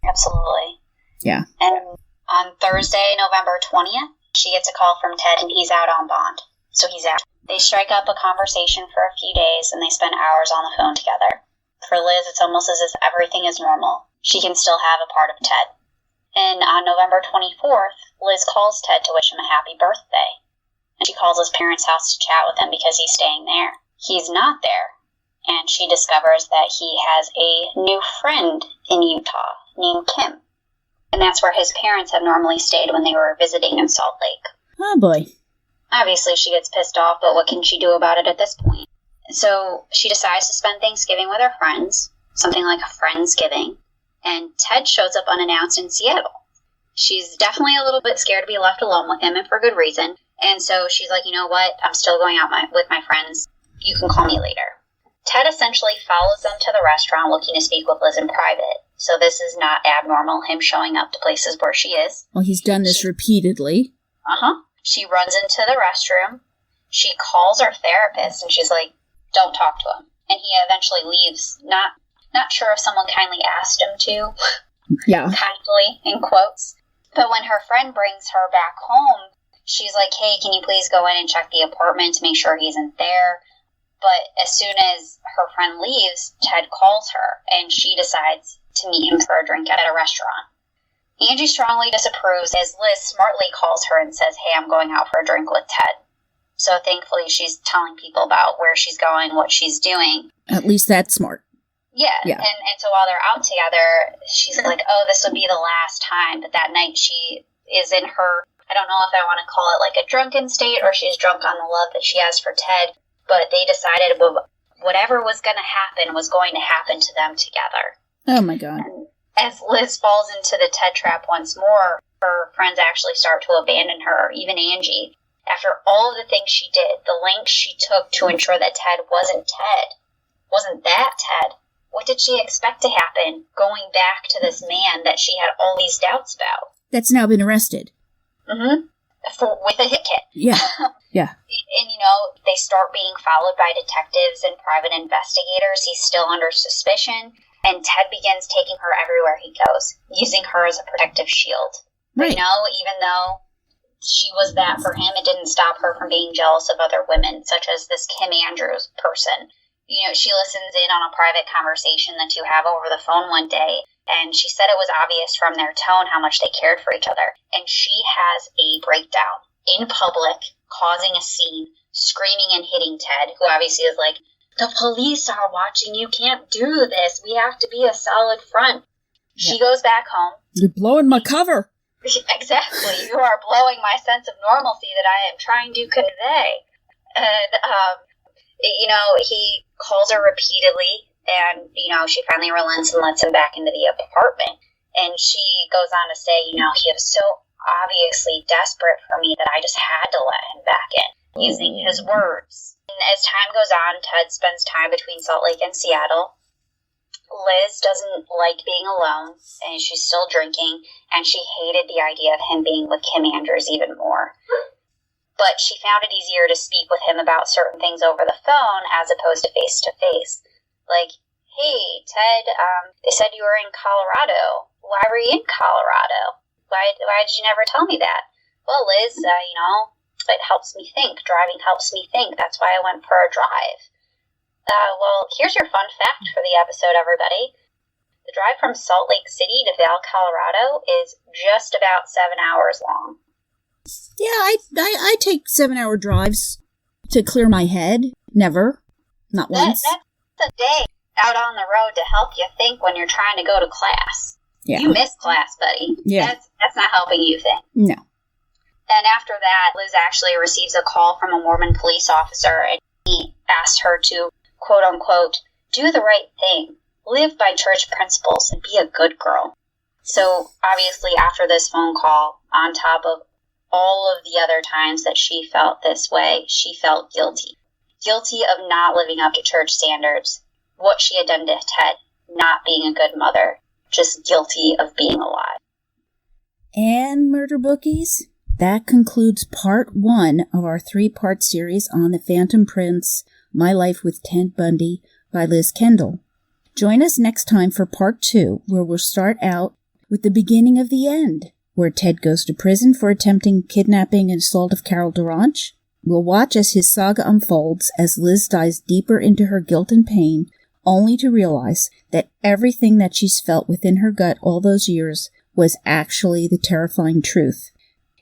Absolutely. Yeah. And on Thursday, November 20th, she gets a call from Ted, and he's out on bond. So he's out. They strike up a conversation for a few days, and they spend hours on the phone together. For Liz, it's almost as if everything is normal. She can still have a part of Ted. And on November 24th, Liz calls Ted to wish him a happy birthday. And she calls his parents' house to chat with him because he's staying there. He's not there. And she discovers that he has a new friend in Utah named Kim. And that's where his parents have normally stayed when they were visiting in Salt Lake. Oh, boy. Obviously, she gets pissed off, but what can she do about it at this point? So she decides to spend Thanksgiving with her friends, something like a Friendsgiving, and Ted shows up unannounced in Seattle. She's definitely a little bit scared to be left alone with him, and for good reason. And so she's like, you know what? I'm still going out with my friends. You can call me later. Ted essentially follows them to the restaurant looking to speak with Liz in private. So this is not abnormal, him showing up to places where she is. Well, he's done this repeatedly. She runs into the restroom. She calls her therapist, and she's like, don't talk to him. And he eventually leaves, not sure if someone kindly asked him to. Yeah. Kindly, in quotes. But when her friend brings her back home, she's like, hey, can you please go in and check the apartment to make sure he isn't there? But as soon as her friend leaves, Ted calls her, and she decides to meet him for a drink at a restaurant. Angie strongly disapproves as Liz smartly calls her and says, hey, I'm going out for a drink with Ted. So thankfully, she's telling people about where she's going, what she's doing. At least that's smart. Yeah. And so while they're out together, she's like, oh, this would be the last time. But that night she is in her, I don't know if I want to call it like a drunken state or she's drunk on the love that she has for Ted. But they decided whatever was going to happen was going to happen to them together. Oh, my God. And as Liz falls into the Ted trap once more, her friends actually start to abandon her, even Angie. After all of the things she did, the lengths she took to ensure that Ted wasn't Ted, wasn't that Ted, what did she expect to happen going back to this man that she had all these doubts about? That's now been arrested. With a hit kit. Yeah. Yeah. And, you know, they start being followed by detectives and private investigators. He's still under suspicion. And Ted begins taking her everywhere he goes, using her as a protective shield. Right. You know, even though she was that for him, it didn't stop her from being jealous of other women, such as this Kim Andrews person. You know, she listens in on a private conversation the two have over the phone one day, and she said it was obvious from their tone how much they cared for each other. And she has a breakdown in public, causing a scene, screaming and hitting Ted, who obviously is like, the police are watching, you can't do this, we have to be a solid front. She goes back home. You're blowing my cover. Exactly. You are blowing my sense of normalcy that I am trying to convey. And, you know, he calls her repeatedly, and, you know, she finally relents and lets him back into the apartment. And she goes on to say, you know, he was so obviously desperate for me that I just had to let him back in, using his words. And as time goes on, Ted spends time between Salt Lake and Seattle. Liz doesn't like being alone, and she's still drinking, and she hated the idea of him being with Kim Andrews even more. But she found it easier to speak with him about certain things over the phone as opposed to face-to-face. Like, hey, Ted, they said you were in Colorado. Why were you in Colorado? Why did you never tell me that? Well, Liz, it helps me think. Driving helps me think. That's why I went for a drive. Well, here's your fun fact for the episode, everybody. The drive from Salt Lake City to Vail, Colorado is just about 7 hours long. Yeah, I take 7-hour drives to clear my head. Never. Not once. That's a day out on the road to help you think when you're trying to go to class. Yeah. You miss class, buddy. Yeah. That's not helping you think. No. And after that, Liz actually receives a call from a Mormon police officer, and he asked her to, quote unquote, do the right thing, live by church principles, and be a good girl. So obviously after this phone call, on top of all of the other times that she felt this way, she felt guilty. Guilty of not living up to church standards, what she had done to Ted, not being a good mother, just guilty of being alive. And murder bookies, that concludes part 1 of our 3-part series on The Phantom Prince, My Life with Ted Bundy by Liz Kendall. Join us next time for part 2, where we'll start out with the beginning of the end, where Ted goes to prison for attempting kidnapping and assault of Carol Duranch. We'll watch as his saga unfolds as Liz dives deeper into her guilt and pain, only to realize that everything that she's felt within her gut all those years was actually the terrifying truth.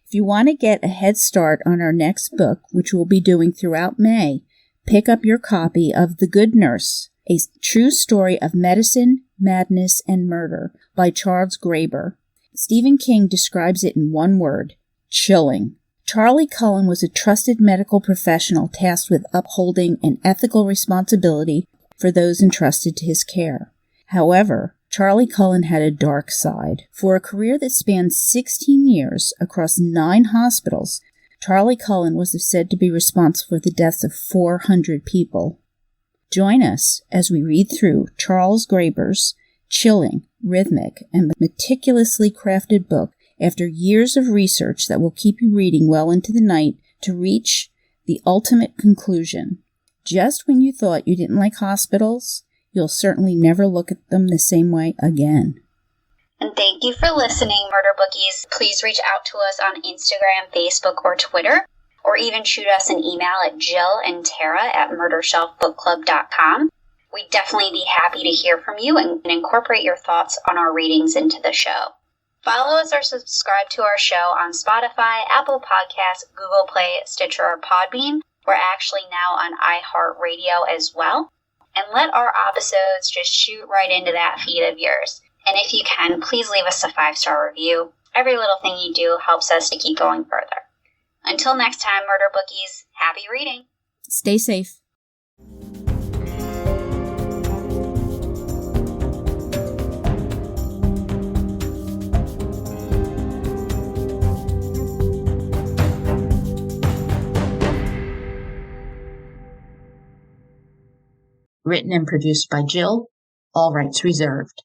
If you want to get a head start on our next book, which we'll be doing throughout May, pick up your copy of The Good Nurse, a true story of medicine, madness, and murder by Charles Graeber. Stephen King describes it in one word: chilling. Charlie Cullen was a trusted medical professional tasked with upholding an ethical responsibility for those entrusted to his care. However, Charlie Cullen had a dark side. For a career that spanned 16 years across 9 hospitals, Charlie Cullen was said to be responsible for the deaths of 400 people. Join us as we read through Charles Graeber's chilling, rhythmic, and meticulously crafted book after years of research that will keep you reading well into the night to reach the ultimate conclusion. Just when you thought you didn't like hospitals, you'll certainly never look at them the same way again. And thank you for listening, Murder Bookies. Please reach out to us on Instagram, Facebook, or Twitter, or even shoot us an email at jill&tara@murdershelfbookclub.com. We'd definitely be happy to hear from you and incorporate your thoughts on our readings into the show. Follow us or subscribe to our show on Spotify, Apple Podcasts, Google Play, Stitcher, or Podbean. We're actually now on iHeartRadio as well. And let our episodes just shoot right into that feed of yours. And if you can, please leave us a 5-star review. Every little thing you do helps us to keep going further. Until next time, Murder Bookies, happy reading. Stay safe. Written and produced by Jill, all rights reserved.